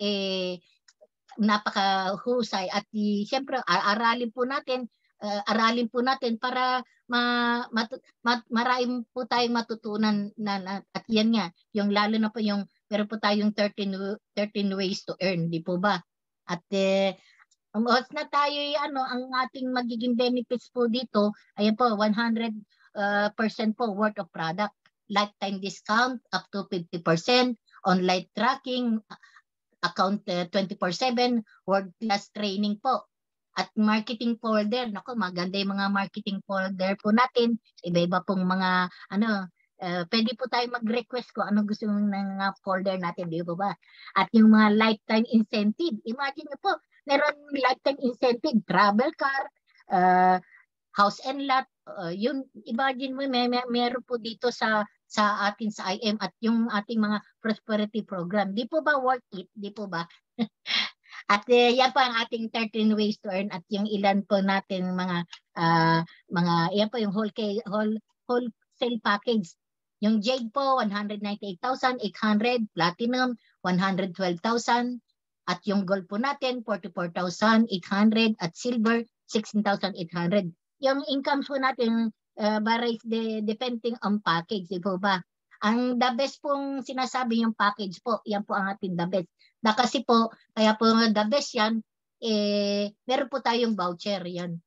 napakahusay at siyempre aralin po natin para marami po tayong matutunan at yan nga, yung lalo na po yung meron po tayong 13 ways to earn, di po ba? At once na tayo ang ating magiging benefits po dito, ayan po, 100% po worth of product, lifetime discount up to 50%, online tracking, account 24/7, world-class training po. At marketing folder, nako maganda yung mga marketing folder po natin, iba-iba pong mga pwede po tayo mag-request kung ano gusto ng mga folder natin, di ba? At yung mga lifetime incentive, imagine nyo po, meron lifetime incentive, travel car, house and lot, yun, imagine mo, meron po dito sa atin sa IM at yung ating mga prosperity program. Di po ba worth it? Di po ba? At yan po ang ating 13 ways to earn at yung ilan po natin mga yan po yung wholesale package. Yung Jade po 198,800, Platinum 112,000 at yung Gold po natin 44,800 at Silver 16,800. Yung income po natin varies depending on package, di po ba? Ang the best pong sinasabi yung package po, yan po ang ating the best. Kasi po, kaya po the best yan, meron po tayong voucher yan.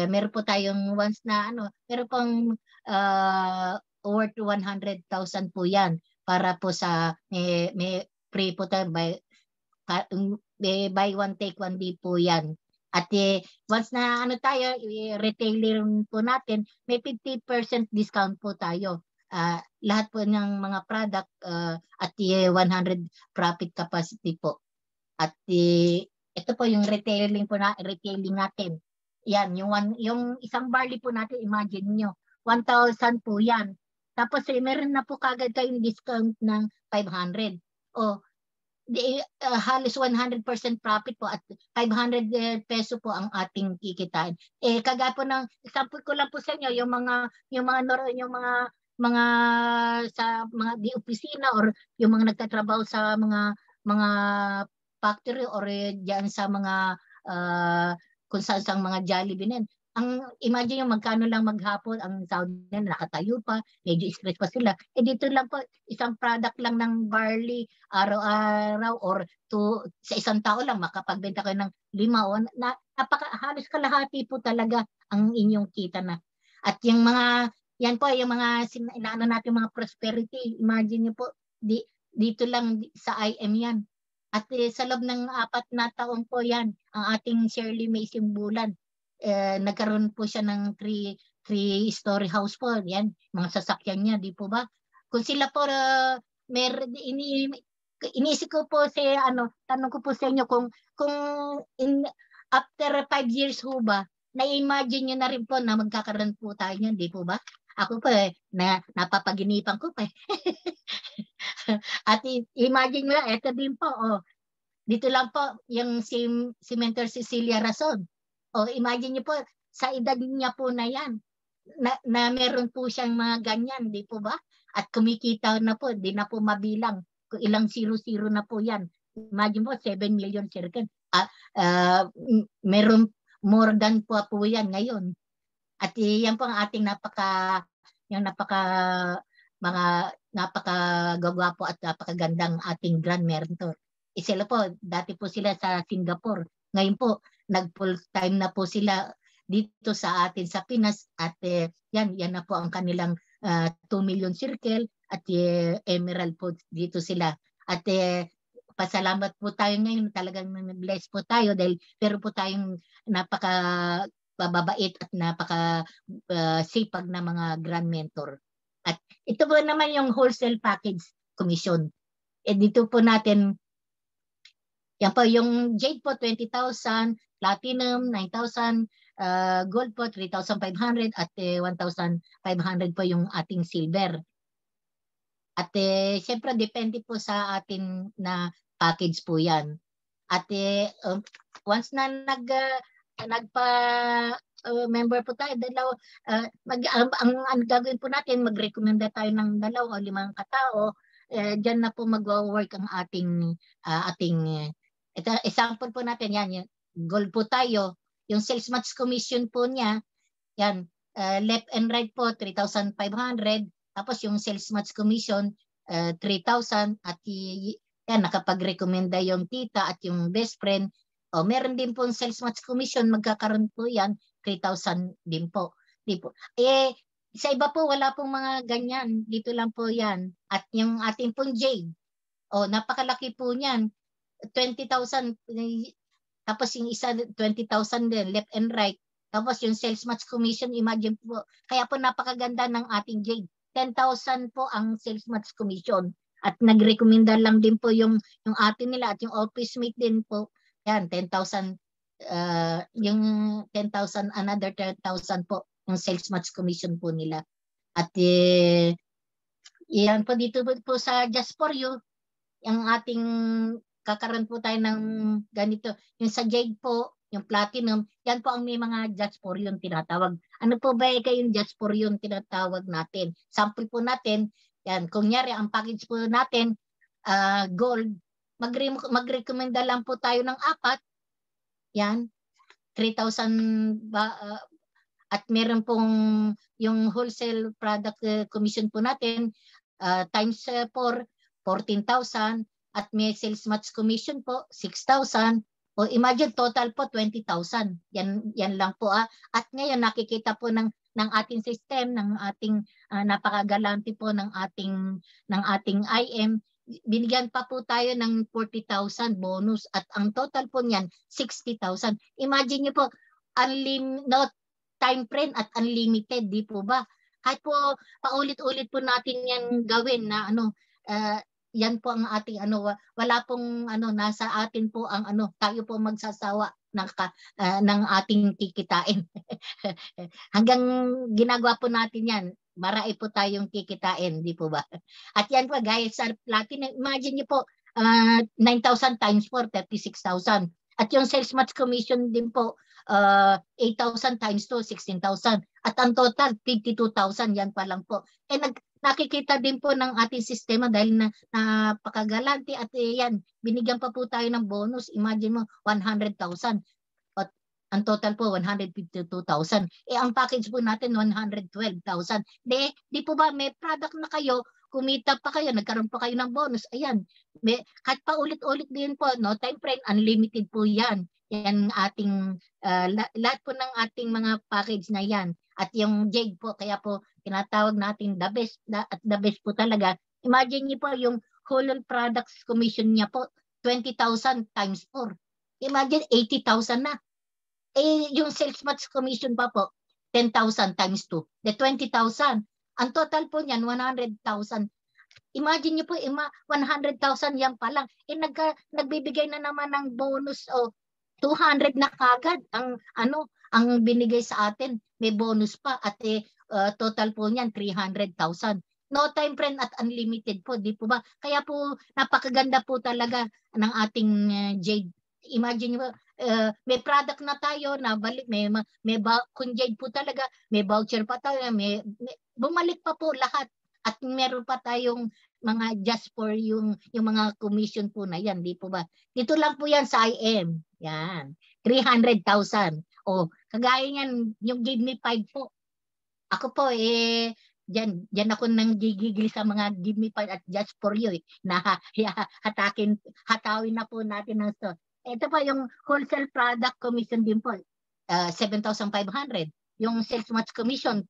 Meron po tayong once na meron pong worth 100,000 po yan para po sa may free po tayo buy one take one day po yan. At once na tayo, retailer po natin, may 50% discount po tayo. Lahat po ng mga product at 100 profit capacity po. At ito po yung retailing natin. Yan, yung isang barley po natin, imagine nyo, 1,000 po yan. Tapos meron na po kagad kayong discount ng 500. Halos 100% profit po at 500 peso po ang ating kikitain. Kagaya po ng example ko lang po sa inyo, yung mga sa mga di opisina or yung mga nagtatrabaho sa mga factory or diyan sa mga kung saan sang mga Jollibee. Ang imagine yung magkano lang maghapon ang sahod nila, nakatayo pa, medyo stress pa sila. Dito lang po, isang product lang ng barley, araw-araw or sa isang tao lang, makapagbenta kayo ng 5 halos kalahati po talaga ang inyong kita na. At yung yan po, yung mga natin mga prosperity, imagine nyo po, dito lang sa IM yan. At sa loob ng 4 na taon po yan, ang ating Shirley May Simbulan, nagkaroon po siya ng 3-story house po. Yan, mga sasakyan niya, di po ba? Kung sila po, iniisip ko po tanong ko po sa inyo kung after 5 years ho ba, na-imagine nyo na rin po na magkakaroon po tayo niyan, di po ba? Ako po napapaginipan ko pa. At imagine mo, eto din po, dito lang po, yung si Mentor Cecilia Razon. Imagine niyo po, sa edad niya po na yan, na meron po siyang mga ganyan, di po ba? At kumikita na po, di na po mabilang kung ilang 00 na po yan. Imagine po, 7 million circle. Meron more than po yan ngayon. At yan po ang ating napakagwapo at napakagandang ating grand mentor. Sila po, dati po sila sa Singapore. Ngayon po, nag-full time na po sila dito sa atin sa Pinas at yan na po ang kanilang 2 million circle at emerald po dito sila. At pasalamat po tayo ngayon, talagang blessed po tayo dahil pero po tayong napaka-babait at napaka-sipag na mga grand mentor. At ito po naman yung wholesale package commission. Dito po natin, yan po yung jade po 20,000, platinum 9,000, gold po 3,500 at 1,500 po yung ating silver. At siyempre depende po sa atin na package po yan. At once na member po tayo, ang gagawin po natin, mag-recommenda tayo ng 2 o 5 katao, dyan na po mag-work ang ating example po natin yan, yung gold po tayo, yung sales match commission po niya, yan, left and right po 3,500, tapos yung sales match commission 3,000 at yan, nakapag-recommenda yung tita at yung best friend. Meron din po yung sales match commission, magkakaroon po yan 3,000 din po. Sa iba po wala pong mga ganyan, dito lang po yan. At yung ating pong jade, napakalaki po niyan, 20,000, tapos yung isa 20,000 din, left and right. Tapos yung sales match commission, imagine po, kaya po napakaganda ng ating jade. 10,000 po ang sales match commission. At nagrekomenda lang din po yung atin nila at yung office mate din po. Yan, 10,000, yung 10,000, another 10,000 po yung sales match commission po nila. At yan po dito po sa Just For You, yung ating kakaroon po tayo ng ganito. Yung sa jade po, yung platinum, yan po ang may mga Just For You yung tinatawag. Ano po ba yung Just For You yung tinatawag natin? Sample po natin, yan, kunyari ang package po natin, gold, mag-recommenda lang po tayo ng 4, yan, 3,000 at meron pong yung wholesale product commission po natin, times 4, 14,000, at may sales match commission po, 6,000, o imagine total po 20,000. Yan lang po. At ngayon nakikita po ng ating system, ng ating napakagalante po ng ating IM, binigyan pa po tayo ng 40,000 bonus at ang total po niyan 60,000. Imagine niyo po, no time frame at unlimited, di po ba? Kahit po paulit-ulit po natin yan gawin na yan po ang ating wala pong nasa atin po ang tayo po magsasawa ng ating kikitain. Hanggang ginagawa po natin yan, marami po tayong kikitain, di po ba? At yan po guys, sa platinum, imagine niyo po 9,000 times 4, 36,000. At yung sales match commission din po 8,000 times 2, 16,000. At ang total 52,000, yan pa lang po. Nakikita din po ng ating sistema dahil napakagalante at yan, binigyan pa po tayo ng bonus. Imagine mo, 100,000. At ang total po, 152,000. Ang package po natin, 112,000. Di po ba, may product na kayo, kumita pa kayo, nagkaroon pa kayo ng bonus. Ayan, kahit pa ulit-ulit din po, no time frame, unlimited po yan. Yan ating, lahat po ng ating mga package na yan. At yung jade po, kaya po tinatawag natin the best, at the best po talaga. Imagine niyo po yung whole products commission niya po, 20,000 times 4. Imagine 80,000 na. Yung sales match commission pa po, 10,000 times 2. The 20,000. Ang total po niyan, 100,000. Imagine niyo po, 100,000 yan pa lang. Nagbibigay na naman ng bonus 200 na kagad ang binigay sa atin. May bonus pa at total po niyan 300,000. No time frame at unlimited po, di po ba? Kaya po napakaganda po talaga ng ating jade. Imagine niyo, may product na tayo na balik, kung jade po talaga, may voucher pa tayo, may bumalik pa po lahat. At meron pa tayong mga just for yung mga commission po na yan, di po ba? Dito lang po yan sa IM. Yan. 300,000. O, kagaya yan, yung give me 5 po. Ako po, Diyan ako nang gigigil sa mga give me 5 at just for you. Hatawin na po natin ng store. Ito po yung wholesale product commission din po. 7,500. Yung sales match commission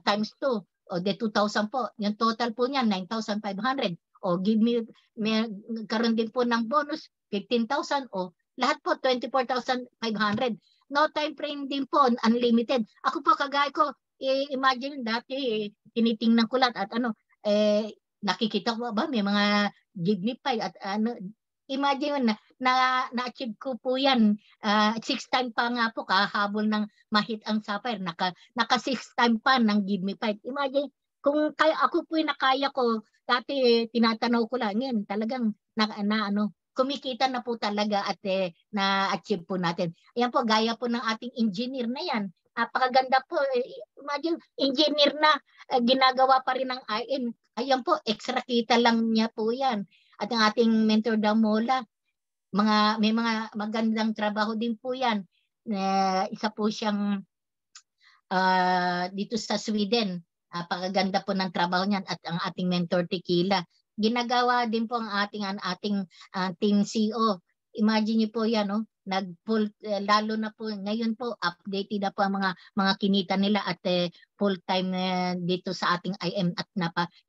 times 2. O de 2,000 po. Yung total po niyan, 9,500. O karoon din po ng bonus, 15,000. O lahat po, 24,500. No time frame din po, unlimited. Ako po, kagaya ko, imagine dati, tinitingnan ko lahat at nakikita ko ba may mga give me 5 at imagine na-achieve ko po yan 6 time pa nga po kahabol ng mahit ang sapphire naka 6 time pa ng give me 5. Imagine kung kaya ako po nakaya ko dati tinatanaw ko lang yan talagang kumikita na po talaga at na-achieve po natin. Ayan po gaya po ng ating engineer na yan. Napakaganda po. Imagine, engineer na, ginagawa pa rin ng IM. Ayan po, extra kita lang niya po yan. At ang ating mentor Damola, may mga magandang trabaho din po yan. Isa po siyang dito sa Sweden. Napakaganda po ng trabaho niyan. At ang ating mentor Tequila. Ginagawa din po ang ating team CEO. Imagine niyo po yan, no? Lalo na po ngayon po updated na po ang mga kinita nila at full time dito sa ating IM at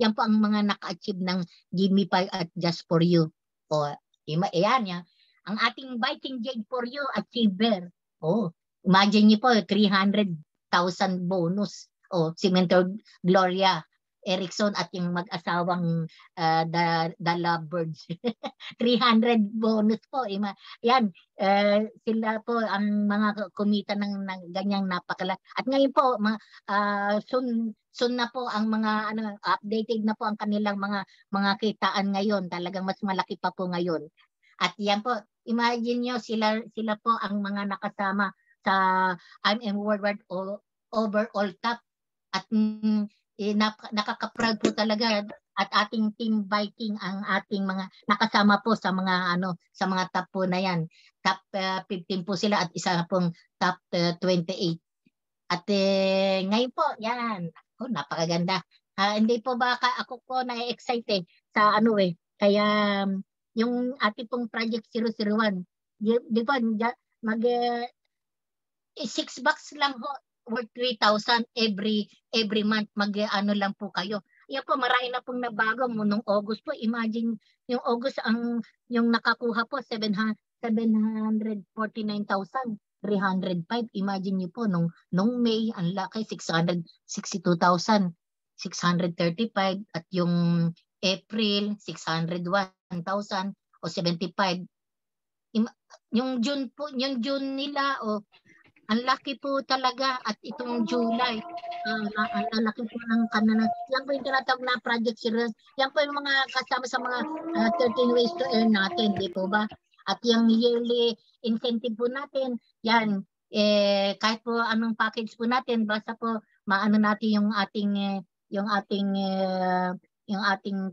yan po ang mga naka-achieve ng Give Me 5 at Just for You. O yan yan. Ang ating Biting Jade for You achiever. Imagine niyo po 300,000 bonus. Si Mentor Gloria Erickson at yung mag-asawang the Lovebirds. 300 bonus po. Yan, sila po ang mga kumita ng ganyang napakala. At ngayon po, soon na po ang mga updated na po ang kanilang mga kitaan ngayon. Talagang mas malaki pa po ngayon. At yan po, imagine nyo sila po ang mga nakasama sa IM Worldwide overall top. At nakaka-proud po talaga at ating team Viking ang ating mga nakasama po sa mga top po na yan. Top 15 po sila at isa pong top 28. At ngayon po, yan. Napakaganda. Hindi po ba ako po na-excite sa kaya yung ating pong Project 001, di ba, 6 bucks lang ho, worth 3,000 every month. Lang po kayo. Yan po, marami na pong nabago mo nung August po. Imagine, yung August, yung nakakuha po, 749,305. Imagine niyo po, nung May, ang laki, 662,635. At yung April, 601,000 o 75. Yung June po, yung June nila, ang laki po talaga at itong July, ang laki po ng kanana. Yan po yung tinatawag na Project Series. Yan po yung mga kasama sa mga 13 ways to earn natin, di po ba? At yung yearly incentive po natin, yan, kahit po anong package po natin, basta po maano natin yung ating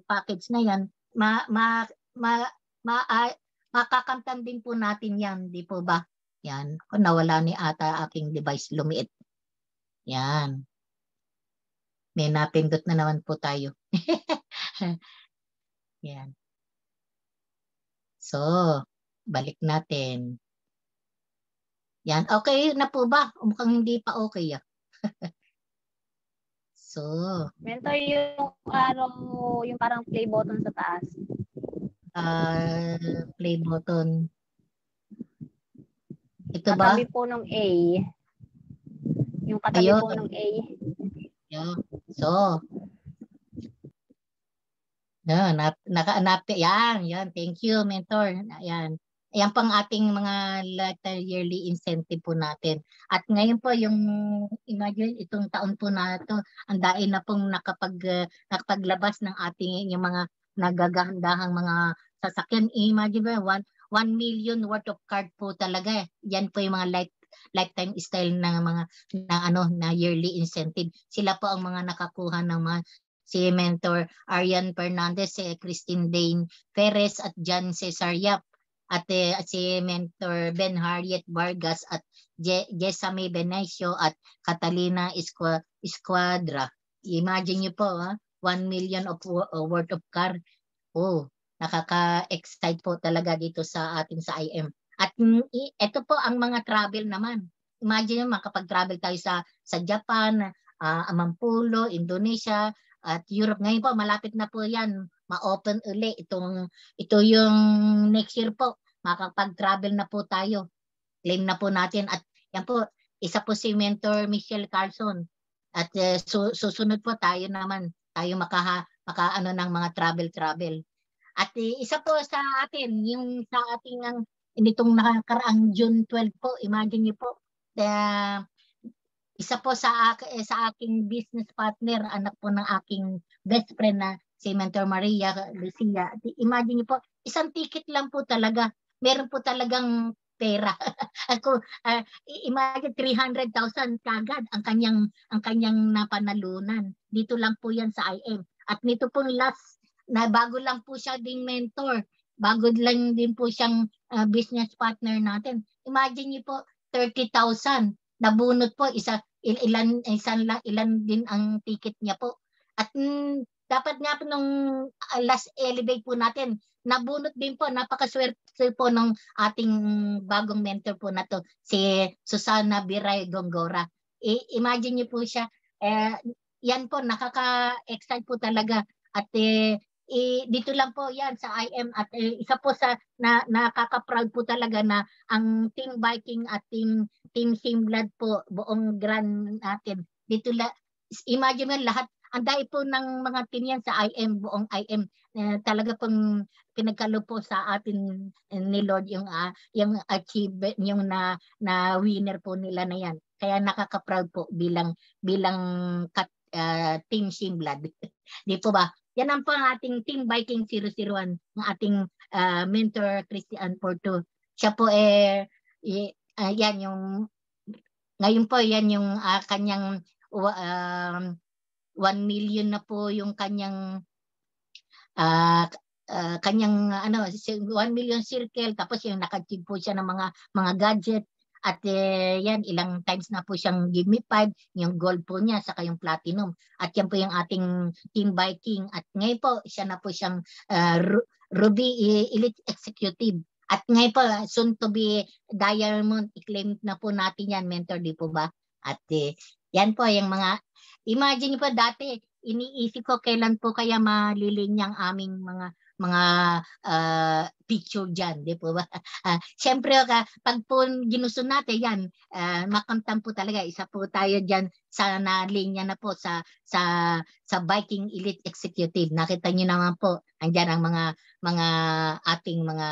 package na yan, makakamtan din po natin yan, di po ba? Yan. Nawala ni ata aking device. Lumiit. Yan. May napindot na naman po tayo. Yan. So, balik natin. Yan. Okay na po ba? Mukhang hindi pa okay. So. Mentor, yung parang play button sa taas. Play button. Ito ba? Katabi po ng A. Yung katabi po ng A. Yeah. So. Yan. Thank you, mentor. Yan. Ayan pang ating mga yearly incentive po natin. At ngayon po, imagine itong taon po na ito, ang dahil na pong nakapaglabas ng ating yung mga nagagandahang mga sasakyan. Imagine ba, 1 million worth of card po talaga. Yan po yung mga lifetime style ng mga na yearly incentive. Sila po ang mga nakakuha ng mga si Mentor Arian Fernandez, si Christine Dane Perez at John Cesar Yap, at si Mentor Ben Harriet Vargas at Jesame Benecio at Catalina Esquadra. Imagine niyo po, 1 million of worth of car. Oh, nakaka-excite po talaga dito sa ating sa IM. At ito po ang mga travel naman. Imagine nyo, makapag-travel tayo sa Japan, Amampulo, Indonesia, at Europe. Ngayon po, malapit na po yan. Ma-open uli. Ito yung next year po. Makapag-travel na po tayo. Claim na po natin. At yan po, isa po si Mentor Michelle Carlson. At susunod po tayo naman. Tayo makaano ng mga travel. At isa po sa atin, yung sa ating nitong nakakaraang June 12 po, imagine niyo po, isa po sa aking business partner, anak po ng aking best friend na si Mentor Maria Lucia. Imagine niyo po, isang ticket lang po talaga. Meron po talagang pera. Ako, imagine 300,000 kagad ang kanyang napanalunan. Dito lang po yan sa IM. At nito pong last na bago lang po siya ding mentor. Bago lang din po siyang business partner natin. Imagine niyo po, 30,000. Nabunot po, ilan din ang ticket niya po. At dapat nga po nung last elevate po natin, nabunot din po, napakaswerte po ng ating bagong mentor po na to, si Susana Biray Gongora. Imagine niyo po siya, yan po, nakaka-excite po talaga. At dito lang po yan sa IM at isa po sa nakaka-proud po talaga na ang Team Viking at Team Simblad po buong grand natin. Dito imagine mo lahat, ang dahil po ng mga team yan sa IM, buong IM, talaga pong pinagkalo po sa atin ni Lord yung achievement, yung na winner po nila na yan. Kaya nakaka-proud po bilang Team Simblad. Di po ba? Yan ang po ang ating Team Viking 001, ng ating mentor Christian Porto. Siya po yan yung, ngayon po yan yung kanyang 1 million na po yung kanyang 1 million circle, tapos yung naka-achieve po siya ng mga gadget. At yan, ilang times na po siyang Give Me 5, yung gold po niya, saka yung platinum. At yan po yung ating Team Viking. At ngayon po, siya na po siyang Ruby Elite Executive. At ngayon po, soon to be Diamond, i-claim na po natin yan, mentor, di po ba? At yan po, yung mga, imagine niyo po dati, iniisip ko kailan po kaya malilinya ang aming mga picture dyan, di po ba? Siyempre, pag po ginusto natin yan, makamtam po talaga, isa po tayo dyan sa nalinya na po sa Viking Elite Executive. Nakita niyo naman po, andyan ang mga ating mga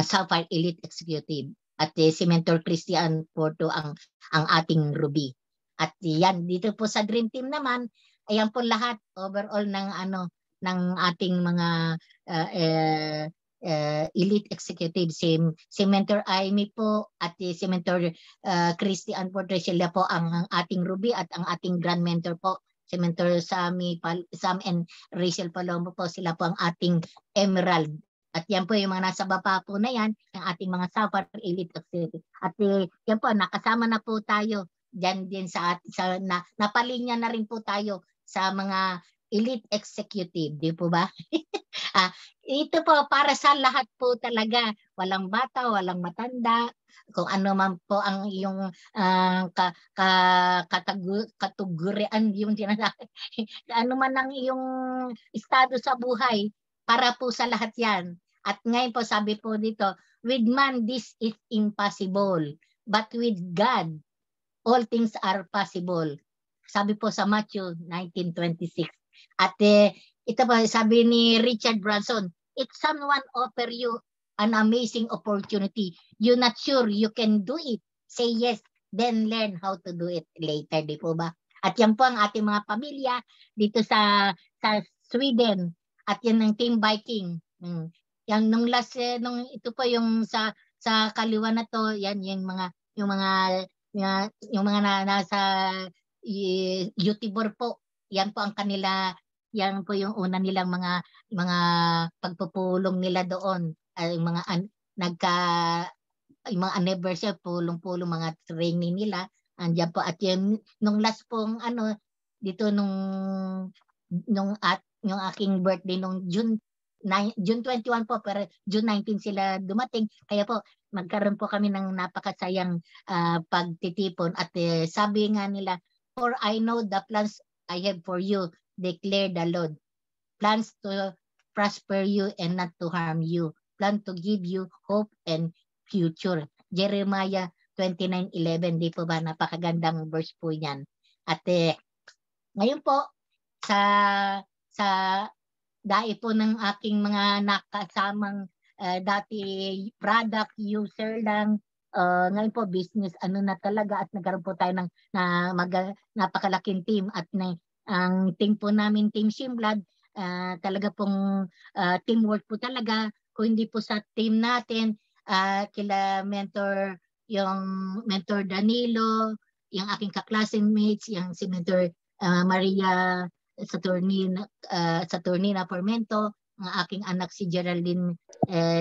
Sapphire Elite Executive. At si Mentor Christian Porto ang ating Ruby. At yan, dito po sa Dream Team naman, ayan po lahat overall ng ating mga elite executive, si Mentor Amy po at si Mentor Christian Porto, sila po ang ating Ruby, at ang ating Grand Mentor po si Mentor Sam and Rachel Palombo po, sila po ang ating Emerald. At yan po yung mga nasa baba po na yan, ang ating mga Sapphire Elite Executive. At yan po, nakasama na po tayo dyan din napalinya na rin po tayo sa mga Elite Executive, di po ba? Ito po para sa lahat po talaga, walang bata, walang matanda, kung ano man po ang iyong kategorian, yung sinasabi, ano man ang iyong estado sa buhay, para po sa lahat yan. At ngayon po, sabi po dito, with man this is impossible, but with God all things are possible. Sabi po sa Matthew 19:26. At ito po, sabi ni Richard Branson, if someone offer you an amazing opportunity, you're not sure you can do it, say yes, then learn how to do it later, di po ba? At yan po ang ating mga pamilya dito sa Sweden. At yan ang Team Viking. Yang nung last, ito po yung sa kaliwa na to, yan yung mga nasa Utibor po. yan po ang kanila, yan po yung una nilang mga pagpupulong nila doon. Yung mga yung mga anniversary, pulong-pulong mga training nila. Andiyan po at nung last pong dito yung aking birthday nung June 21 po, pero June 19 sila dumating. Kaya po magkaroon po kami ng napakasayang pagtitipon at sabi nga nila, for I know the plans I have for you, declare the Lord. Plans to prosper you and not to harm you. Plan to give you hope and future. Jeremiah 29:11, di po ba? Napakagandang verse po yan. At ngayon po, sa dahil po ng aking mga nakasamang dati product user lang, ngayon po business na talaga at nagkaroon po tayo ng napakalaking team at ang team po namin, Team Simblad, talaga pong teamwork po talaga. Kung hindi po sa team natin, kila yung mentor Danilo, yung aking ka-classmates, yung si mentor Maria Saturnina Formento, ang aking anak si Geraldine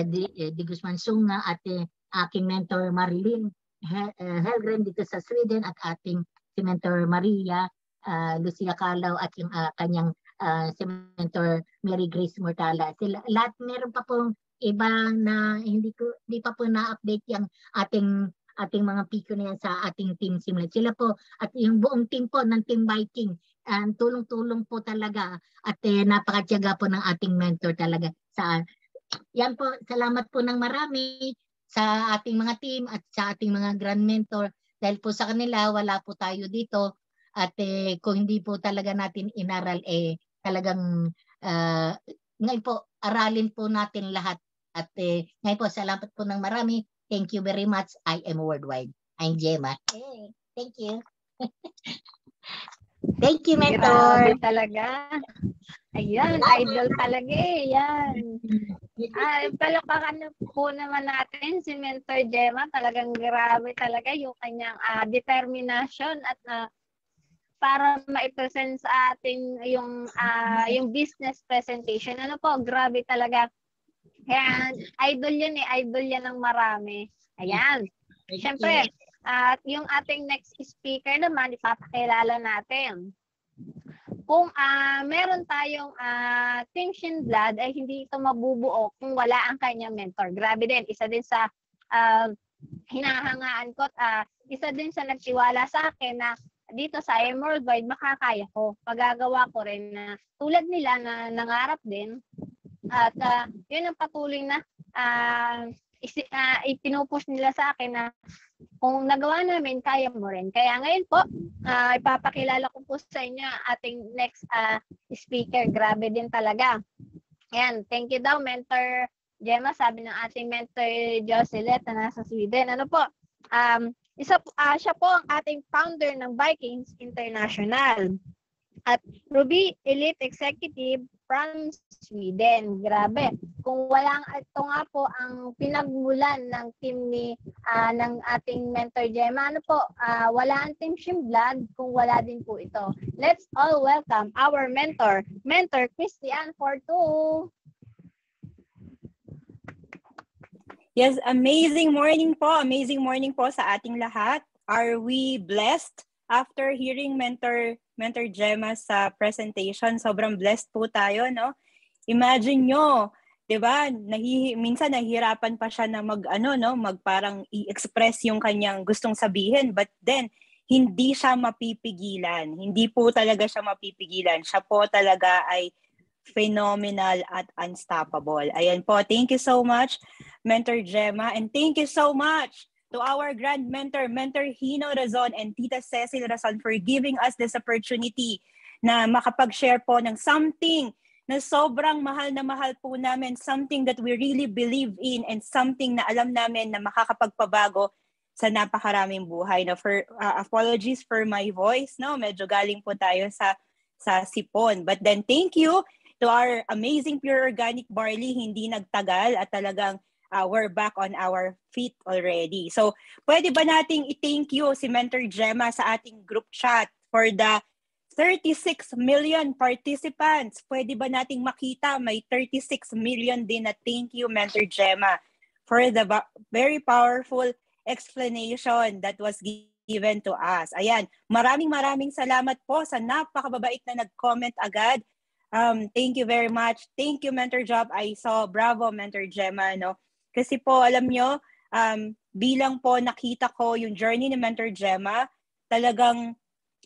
de Guzman Sunga at aking mentor Marilyn Helgren dito sa Sweden at ating si mentor Maria Lucia Calao at yung kanyang si mentor Mary Grace Mortala. Sila, lahat meron pa pong iba na hindi pa po na-update yung ating mga piko na yan sa ating team Simlet. Sila po at yung buong team po ng Team Viking, tulong-tulong po talaga at napakatiyaga po ng ating mentor talaga. Yan po, salamat po ng marami sa ating mga team at sa ating mga grand mentor. Dahil po sa kanila, wala po tayo dito. At kung hindi po talaga natin inaral, talagang ngayon po, aralin po natin lahat. At ngayon po, salamat po ng marami. Thank you very much. I am worldwide. I'm Gemma. Hey, thank you. Thank you, mentor. Grabe talaga. Ayan, idol talaga Yan. Palakpakan po naman natin si Mentor Gemma. Talagang grabe talaga yung kanyang determination at para ma-present sa ating yung business presentation. Ano po, grabe talaga. Kaya idol yan ng marami. Ayan. Siyempre, at yung ating next speaker naman, ipapakilala natin. Kung meron tayong Team Simblad, ay hindi ito mabubuo kung wala ang kanyang mentor. Grabe din. Isa din sa hinahangaan ko at isa din sa nagtiwala sa akin na dito sa Emerald Worldwide, makakaya ko. Pagagawa ko rin na tulad nila na nangarap din. At yun ang patuloy na ipinupush nila sa akin na kung nagawa namin, kaya mo rin. Kaya ngayon po, ipapakilala ko po sa inyo ating next speaker. Grabe din talaga. Ayan, thank you daw, Mentor Gemma. Sabi ng ating Mentor Jocelyn na nasa Sweden. Ano po? Siya po ang ating founder ng Vikings International. At Ruby Elite Executive from Sweden. Grabe. Kung walang ito nga po ang pinagmulan ng team ng ating Mentor Gemma, ano po, wala ang Team Simblad kung wala din po ito. Let's all welcome our mentor, Mentor Christian Fortu. Yes, amazing morning po. Amazing morning po sa ating lahat. Are we blessed after hearing Mentor Gemma sa presentation? Sobrang blessed po tayo, no? Imagine nyo, 'di ba? Minsan nahihirapan pa siya na parang i-express yung kanyang gustong sabihin, but then hindi siya mapipigilan. Hindi po talaga siya mapipigilan. Siya po talaga ay phenomenal at unstoppable. Ayan po. Thank you so much, Mentor Gemma, and thank you so much to our grand mentor, Mentor Hino Razon and Tita Cecil Razon for giving us this opportunity na makapag-share po ng something na sobrang mahal na mahal po namin, something that we really believe in and something na alam namin na makakapagpabago sa napakaraming buhay. No? Apologies for my voice, no? Medyo galing po tayo sa sipon. But then thank you to our amazing Pure Organic Barley, hindi nagtagal at talagang we're back on our feet already. So, pwede ba nating i-thank you si Mentor Gemma sa ating group chat for the 36 million participants. Pwede ba nating makita? May 36 million din na thank you, Mentor Gemma, for the very powerful explanation that was given to us. Ayan, maraming salamat po sa napakababait na nag-comment agad. Thank you very much. Thank you, Mentor Job. I saw, bravo, Mentor Gemma. No? Kasi po, alam nyo, bilang po nakita ko yung journey ni Mentor Gemma, talagang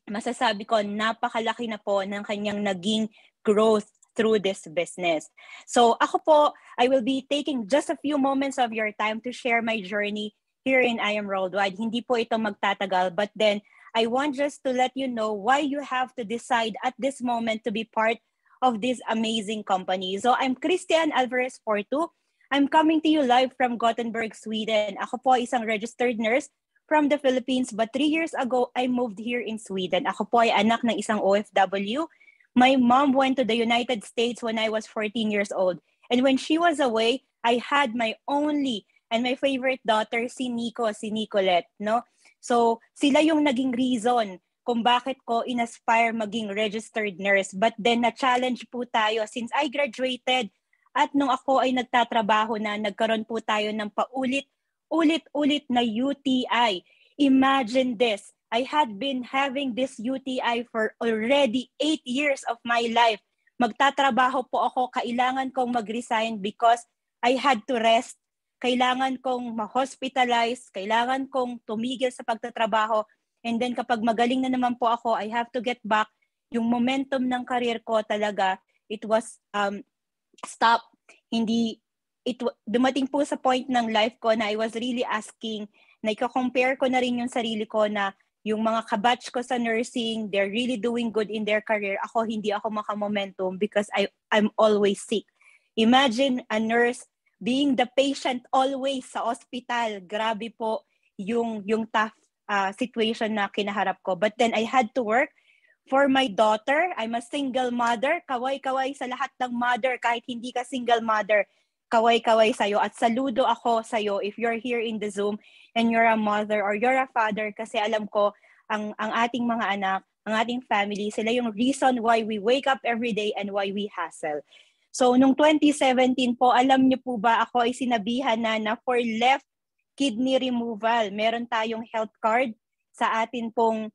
masasabi ko, napakalaki na po ng kanyang naging growth through this business. So ako po, I will be taking just a few moments of your time to share my journey here in I Am Worldwide. Hindi po ito magtatagal, but then I want just to let you know why you have to decide at this moment to be part of this amazing company. So I'm Christian Alvarez Porto. I'm coming to you live from Gothenburg, Sweden. Ako po isang registered nurse from the Philippines, but 3 years ago, I moved here in Sweden. Ako po ay anak ng isang OFW. My mom went to the United States when I was 14 years old. And when she was away, I had my only and my favorite daughter, si Nicolette. No? So, sila yung naging reason kung bakit ko inaspire maging registered nurse. But then, na-challenge po tayo since I graduated at nung ako ay nagtatrabaho na, nagkaroon po tayo ng ulit na UTI. Imagine this. I had been having this UTI for already 8 years of my life. Magtatrabaho po ako, kailangan kong mag-resign because I had to rest. Kailangan kong ma-hospitalize, kailangan kong tumigil sa pagtatrabaho. And then kapag magaling na naman po ako, I have to get back. Yung momentum ng career ko talaga, it was stop. Dumating po sa point ng life ko na I was really asking, na i-compare ko na rin yung sarili ko na yung mga kabatch ko sa nursing, they're really doing good in their career. Ako, hindi ako makamomentum because I'm always sick. Imagine a nurse being the patient always sa hospital. Grabe po yung tough situation na kinaharap ko. But then I had to work for my daughter. I'm a single mother. Kaway-kaway sa lahat ng mother kahit hindi ka single mother. Kaway-kaway sa'yo at saludo ako sa'yo if you're here in the Zoom and you're a mother or you're a father kasi alam ko ang ating mga anak, ang ating family, sila yung reason why we wake up every day and why we hustle. So, nung 2017 po, alam niyo po ba ako ay sinabihan na for left kidney removal, meron tayong health card sa atin pong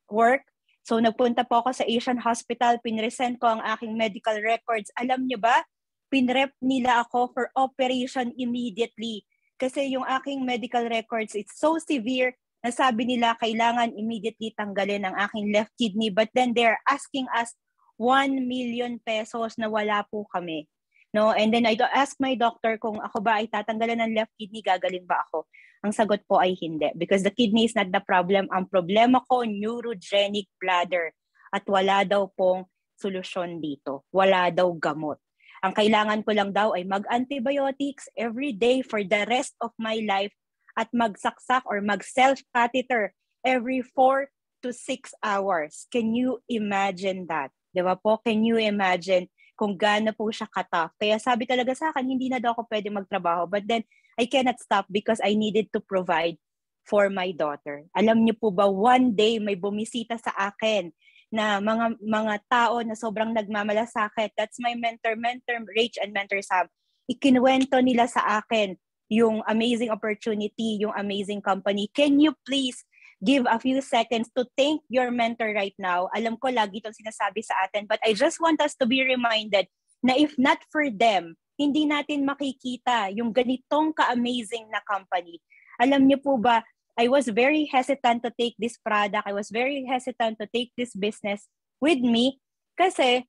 work. So, nagpunta po ako sa Asian Hospital, pinresent ko ang aking medical records. Alam niyo ba, pinrep nila ako for operation immediately. Kasi yung aking medical records, it's so severe na sabi nila kailangan immediately tanggalin ang aking left kidney. But then they're asking us 1 million pesos na wala po kami. No? And then I asked my doctor kung ako ba ay tatanggalan ng left kidney, gagaling ba ako? Ang sagot po ay hindi. Because the kidney is not the problem. Ang problema ko, neurogenic bladder. At wala daw pong solusyon dito. Wala daw gamot. Ang kailangan ko lang daw ay mag-antibiotics every day for the rest of my life at magsaksak or mag-self-catheter every 4 to 6 hours. Can you imagine that? Diba po? Can you imagine kung gaano po siya ka-tough? Kaya sabi talaga sa akin, hindi na daw ako pwede magtrabaho. But then, I cannot stop because I needed to provide for my daughter. Alam niyo po ba, one day may bumisita sa akin na mga tao na sobrang nagmamalasakit. That's my mentor Rach and mentor Sam. Ikinuwento nila sa akin yung amazing opportunity, yung amazing company. Can you please give a few seconds to thank your mentor right now? Alam ko lagi itong sinasabi sa atin, but I just want us to be reminded na if not for them, hindi natin makikita yung ganitong ka-amazing na company. Alam niyo po ba, I was very hesitant to take this product. I was very hesitant to take this business with me kasi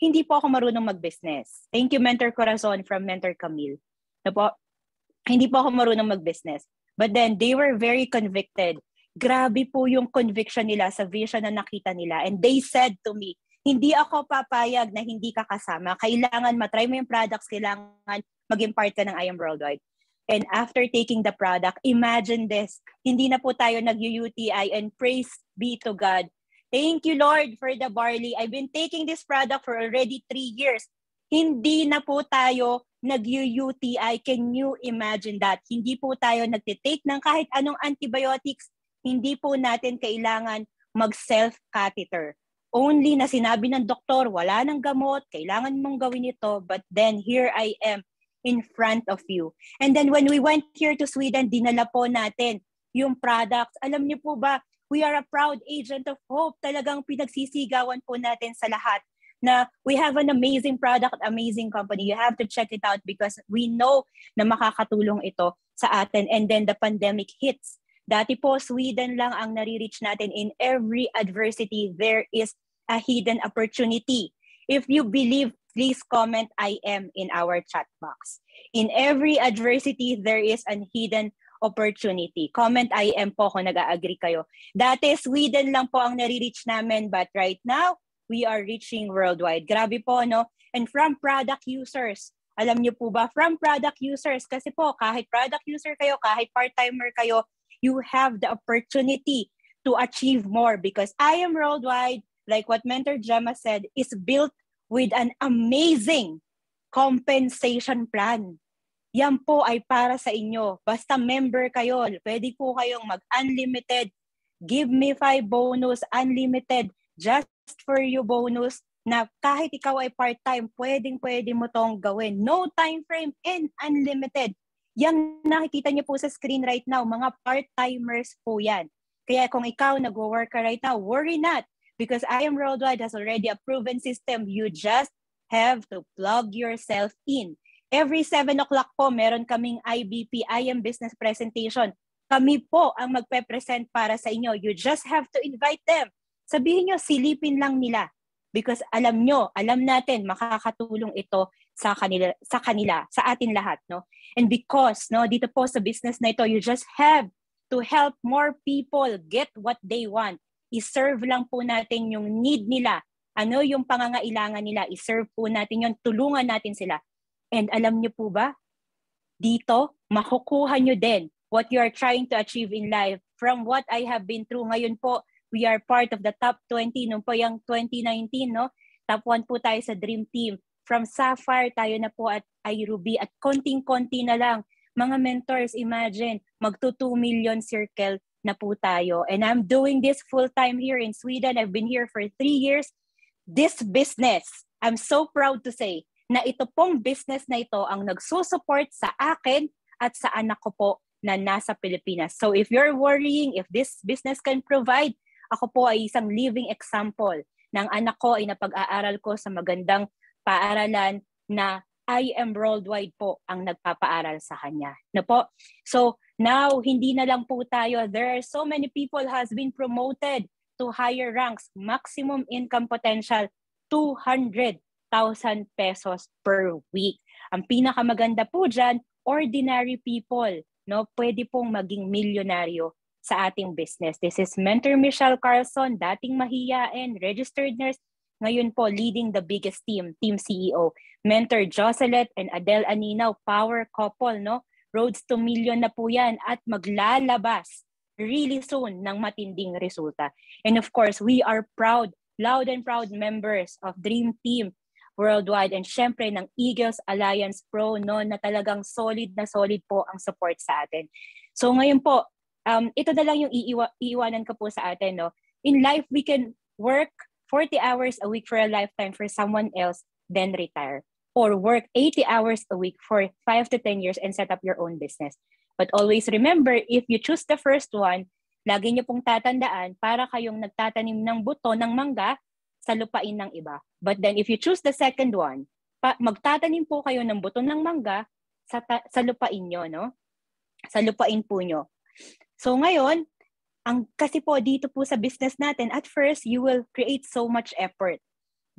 hindi po ako marunong mag-business. Thank you, Mentor Corazon from Mentor Camille. Hindi po ako marunong mag-business. But then, they were very convicted. Grabe po yung conviction nila sa vision na nakita nila. And they said to me, hindi ako papayag na hindi ka kasama. Kailangan matry mo yung products, kailangan maging part ka ng I Am Worldwide. And after taking the product, imagine this, hindi na po tayo nag-UTI and praise be to God. Thank you, Lord, for the barley. I've been taking this product for already 3 years. Hindi na po tayo nag-UTI. Can you imagine that? Hindi po tayo nagtitake ng kahit anong antibiotics. Hindi po natin kailangan mag-self-catheter. Only na sinabi ng doktor, wala nang gamot, kailangan mong gawin ito, but then here I am in front of you. And then when we went here to Sweden, dinala po natin yung products. Alam niyo po ba, we are a proud agent of hope. Talagang pinagsisigawan po natin sa lahat na we have an amazing product, amazing company. You have to check it out because we know na makakatulong ito sa atin. And then the pandemic hits. Dati po, Sweden lang ang nare-reach natin. In every adversity, there is a hidden opportunity. If you believe, please comment I am in our chat box. In every adversity, there is an hidden opportunity. Comment I am po kung nag-agree kayo. Dati, Sweden lang po ang nare-reach namin, but right now, we are reaching worldwide. Grabe po, no? And from product users, alam niyo po ba, from product users, kasi po, kahit product user kayo, kahit part-timer kayo, you have the opportunity to achieve more because I Am Worldwide, like what Mentor Gemma said, is built with an amazing compensation plan. Yan po ay para sa inyo. Basta member kayo, pwede po kayong mag-unlimited, give me 5 bonus, unlimited, just for you bonus, na kahit ikaw ay part-time, pwede mo tong gawin. No time frame and unlimited. Yan nakikita niyo po sa screen right now, mga part-timers po yan. Kaya kung ikaw nag-work ka right now, worry not because I Am Worldwide has already a proven system. You just have to plug yourself in. Every 7 o'clock po, meron kaming IBP, I Am Business Presentation. Kami po ang magpe-present para sa inyo. You just have to invite them. Sabihin nyo, silipin lang nila. Because alam natin, makakatulong ito sa kanila, sa atin lahat, no? And because, no, dito po sa business na ito, you just have to help more people get what they want. I-serve lang po natin yung need nila. Ano yung pangangailangan nila, i-serve po natin yun, tulungan natin sila. And alam niyo po ba, dito, makukuha nyo din what you are trying to achieve in life. From what I have been through ngayon po, we are part of the top 20 nung po yung 2019, no? Top 1 po tayo sa Dream Team. From Sapphire, tayo na po at iRuby at konting-konti na lang. Mga mentors, imagine, magto 2 million circle na po tayo. And I'm doing this full-time here in Sweden. I've been here for 3 years. This business, I'm so proud to say, na ito pong business na ito ang nagsusupport sa akin at sa anak ko po na nasa Pilipinas. So if you're worrying if this business can provide, ako po ay isang living example ng anak ko ay napag-aaral ko sa magandang paaralan na I Am Worldwide po ang nagpapaaral sa kanya. No po? So now, hindi na lang po tayo. There are so many people has been promoted to higher ranks. Maximum income potential, 200,000 pesos per week. Ang pinakamaganda po dyan, ordinary people, no? Pwede pong maging milyonaryo sa ating business. This is Mentor Michelle Carlson, dating mahiyain, registered nurse, ngayon po leading the biggest team, Team CEO. Mentor Jocelyn and Adele Aninaw, power couple, no? Roads to million na po yan at maglalabas really soon ng matinding resulta. And of course, we are proud, loud and proud members of Dream Team Worldwide and syempre ng Eagles Alliance Pro, no, na talagang solid na solid po ang support sa atin. So ngayon po, ito na lang yung iiwanan ko po sa atin, no. In life, we can work 40 hours a week for a lifetime for someone else, then retire. Or work 80 hours a week for 5 to 10 years and set up your own business. But always remember, if you choose the first one, lagi niyo pong tatandaan para kayong nagtatanim ng buto ng mangga sa lupain ng iba. But then if you choose the second one, magtatanim po kayo ng buto ng mangga sa lupain nyo, no? Sa lupain po nyo. So ngayon, kasi po dito po sa business natin, at first, you will create so much effort.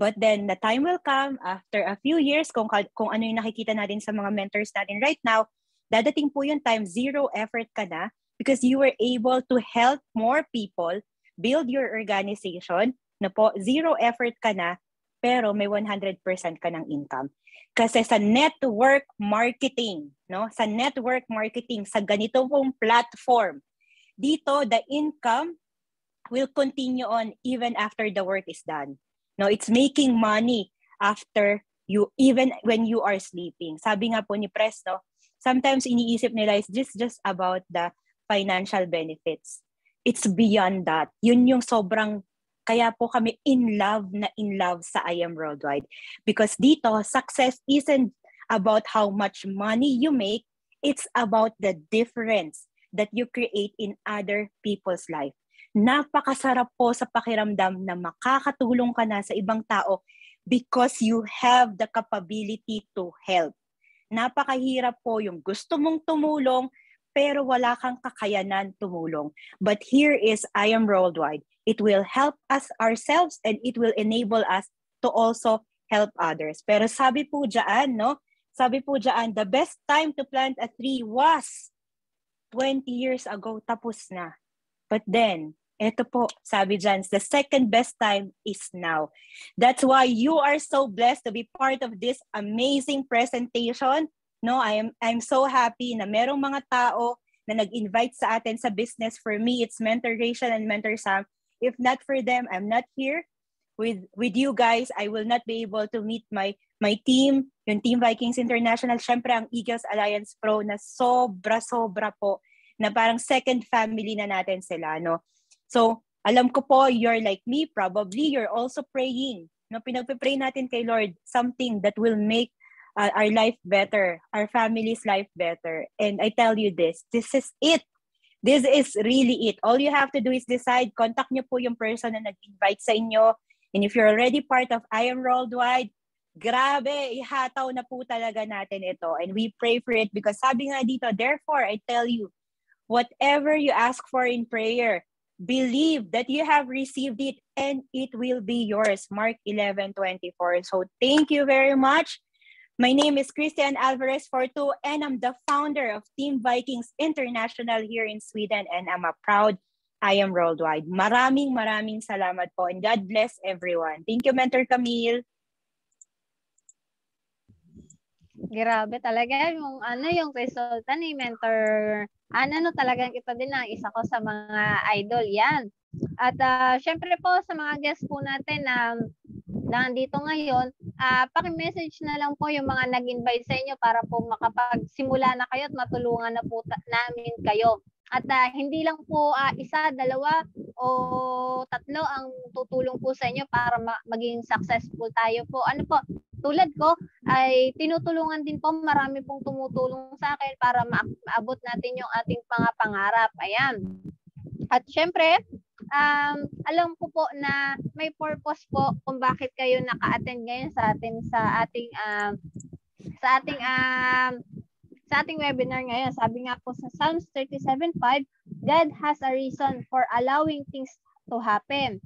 But then the time will come after a few years, kung ano yung nakikita natin sa mga mentors natin right now, dadating po yung time, zero effort ka na because you were able to help more people build your organization, na po, zero effort ka na, pero may 100% ka ng income. Kasi sa network marketing, no? Sa network marketing, sa ganito pong platform, dito, the income will continue on even after the work is done. No, it's making money after you, even when you are sleeping. Sabi nga po ni Pres, no, sometimes iniisip nila is just about the financial benefits. it's beyond that. Yun yung sobrang, kaya po kami in love sa I Am Worldwide. Because dito, success isn't about how much money you make, it's about the difference that you create in other people's life. Napakasarap po sa pakiramdam na makakatulong ka na sa ibang tao because you have the capability to help. Napakahirap po yung gusto mong tumulong pero wala kang kakayanan tumulong. But here is I Am Worldwide. It will help us ourselves and it will enable us to also help others. Pero sabi po dyan, no? Sabi po dyan, the best time to plant a tree was 20 years ago. Tapos na. But then, eto po, sabi dyan, the second best time is now. That's why you are so blessed to be part of this amazing presentation. No, I'm so happy na merong mga tao na nag-invite sa atin sa business. For me, it's Mentor Rachel and Mentor Sam. If not for them, I'm not here. With you guys, I will not be able to meet my team, yung Team Vikings International, syempre ang Eagles Alliance Pro na sobra po, na parang second family na natin sila, no? So, alam ko po, you're like me, probably you're also praying. No, pinagpe-pray natin kay Lord something that will make our life better, our family's life better. And I tell you this is it. This is really it. All you have to do is decide, contact nyo po yung person na nag-invite sa inyo. And if you're already part of I Am Worldwide, grabe, ihataw na po talaga natin ito. And we pray for it because sabi nga dito, therefore, I tell you, whatever you ask for in prayer, believe that you have received it and it will be yours. Mark 11:24. So thank you very much. My name is Christian Alvarez Fortu and I'm the founder of Team Vikings International here in Sweden and I'm a proud I Am Worldwide. Maraming salamat po and God bless everyone. Thank you, Mentor Camille. Grabe talaga yung resulta ni Mentor Ana, talagang ito din ang isa ko sa mga idol yan. At syempre po sa mga guests po natin na nandito ngayon, paki-message na lang po yung mga nag-invite sa inyo para po makapagsimula na kayo at matulungan na po namin kayo. At hindi lang po isa, dalawa o tatlo ang tutulong po sa inyo para maging successful tayo po. Ano po, tulad ko ay tinutulungan din po, marami pong tumutulong sa akin para maabot natin yung ating mga pangarap. Ayan. At syempre, alam ko po na may purpose po kung bakit kayo naka-attend ngayon sa ating webinar ngayon. Sabi nga po sa Psalms 37:5, God has a reason for allowing things to happen.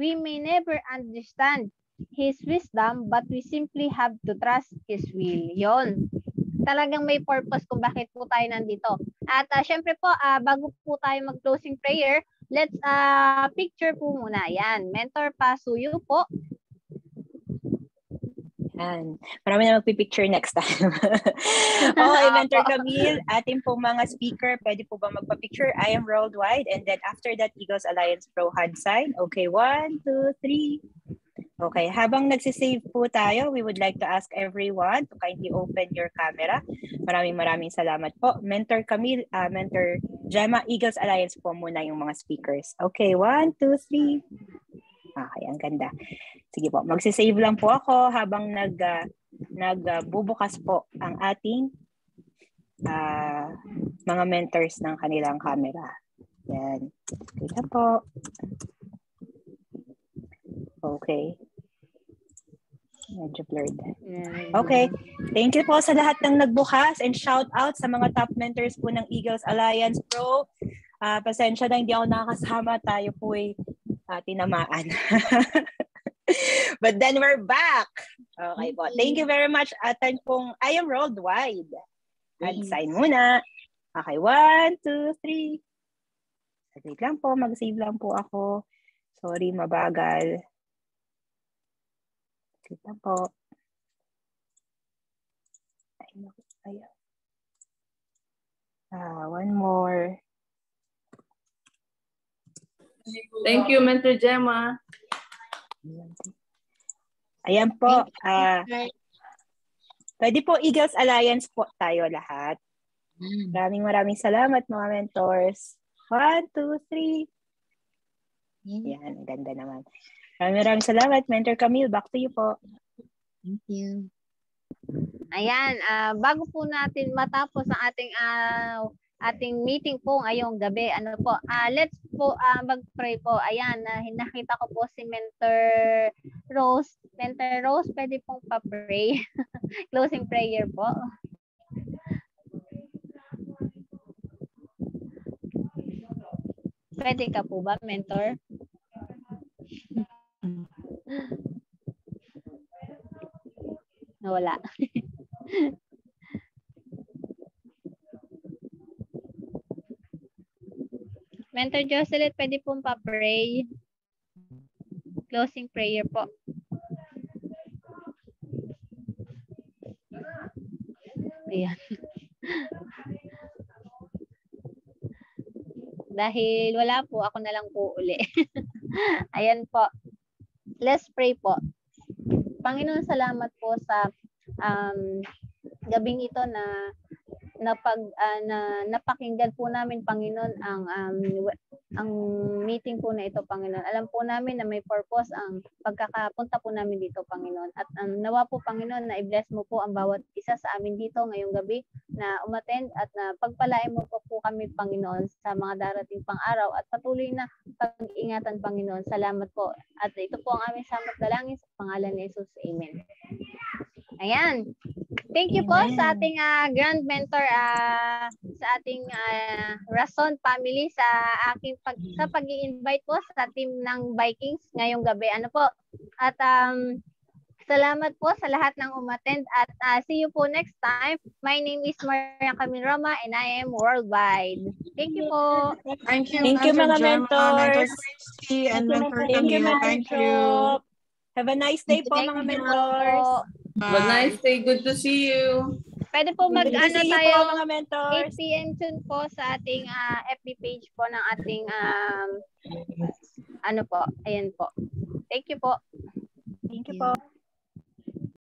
We may never understand His wisdom, but we simply have to trust His will. Yon. Talagang may purpose kung bakit po tayo nandito. At syempre po, bago po tayo mag-closing prayer, let's picture po muna. Yan. Mentor Pasuyo po. Yan. Marami na magpipicture next time. Okay, Mentor Camille, ating pong mga speaker, pwede po ba magpa-picture? I Am Worldwide. And then after that, Eagles Alliance Pro hand sign. Okay, 1, 2, 3. Okay, habang nagsisave po tayo, we would like to ask everyone to kindly open your camera. Maraming salamat po. Mentor Camille, Mentor Gemma, Eagles Alliance po muna yung mga speakers. Okay, 1, 2, 3. Okay, ang ganda. Sige po, magsisave lang po ako habang nagbubukas po ang ating mga mentors ng kanilang camera. Yan. Kita po. Okay. Medyo blurred. Okay. Thank you po sa lahat ng nagbukas and shout out sa mga top mentors po ng Eagles Alliance Pro. Pasensya na hindi ako nakakasama. Tayo po ay tinamaan. But then we're back. Okay po. Thank you very much. Atan pong I Am Worldwide. At sign muna. Okay. 1, 2, 3. Wait lang po. Mag-save lang po ako. Sorry, mabagal. Kita po. One more. Thank you, Mentor Gemma. Ayan po. Pwede po Eagles Alliance po tayo lahat. Maraming salamat mga mentors. 1, 2, 3. Yan, ganda naman. Maraming salamat, Mentor Camille. Back to you po. Thank you. Ayan, bago po natin matapos ang ating meeting po ngayong gabi, let's po mag-pray po. Ayan, nakita ko po si Mentor Rose. Mentor Rose, pwede pong pa-pray. Closing prayer po. Pwede ka po ba, Mentor? Nawala. Mentor Jocelyn, pwede pong pa-pray. Closing prayer po. Ayan. Dahil wala po, ako na lang po uli. Ayan po. Let's pray po. Panginoon, salamat po sa gabing ito na napakinggan po namin, Panginoon, ang meeting po na ito, Panginoon. Alam po namin na may purpose ang pagkakapunta po namin dito, Panginoon. At nawa po, Panginoon, na i-bless mo po ang bawat isa sa amin dito ngayong gabi na umattend at na pagpalain mo po kami, Panginoon, sa mga darating pang araw at patuloy na pag-ingatan, Panginoon. Salamat po. At ito po ang aming samot dalangin sa pangalan ni Jesus. Amen. Ayan. Thank you po sa ating grand mentor, sa ating Rason family, sa aking pag-i-invite po sa team ng Vikings ngayong gabi. At salamat po sa lahat ng umattend at see you po next time. My name is Maria Camille Roma and I am worldwide. Thank you po. Thank you, Thank you, mga Mentor mentors. Christy and Mentor Thank you, Camille. Mentor Thank you. Chop. Have a nice day po, mga mentors. Have a nice day. Good to see you. Pwede po Good to see you tayo po, mga mentors. 8 p.m. soon po sa ating FB page po ng ating ayan po. Thank you po. Thank you po.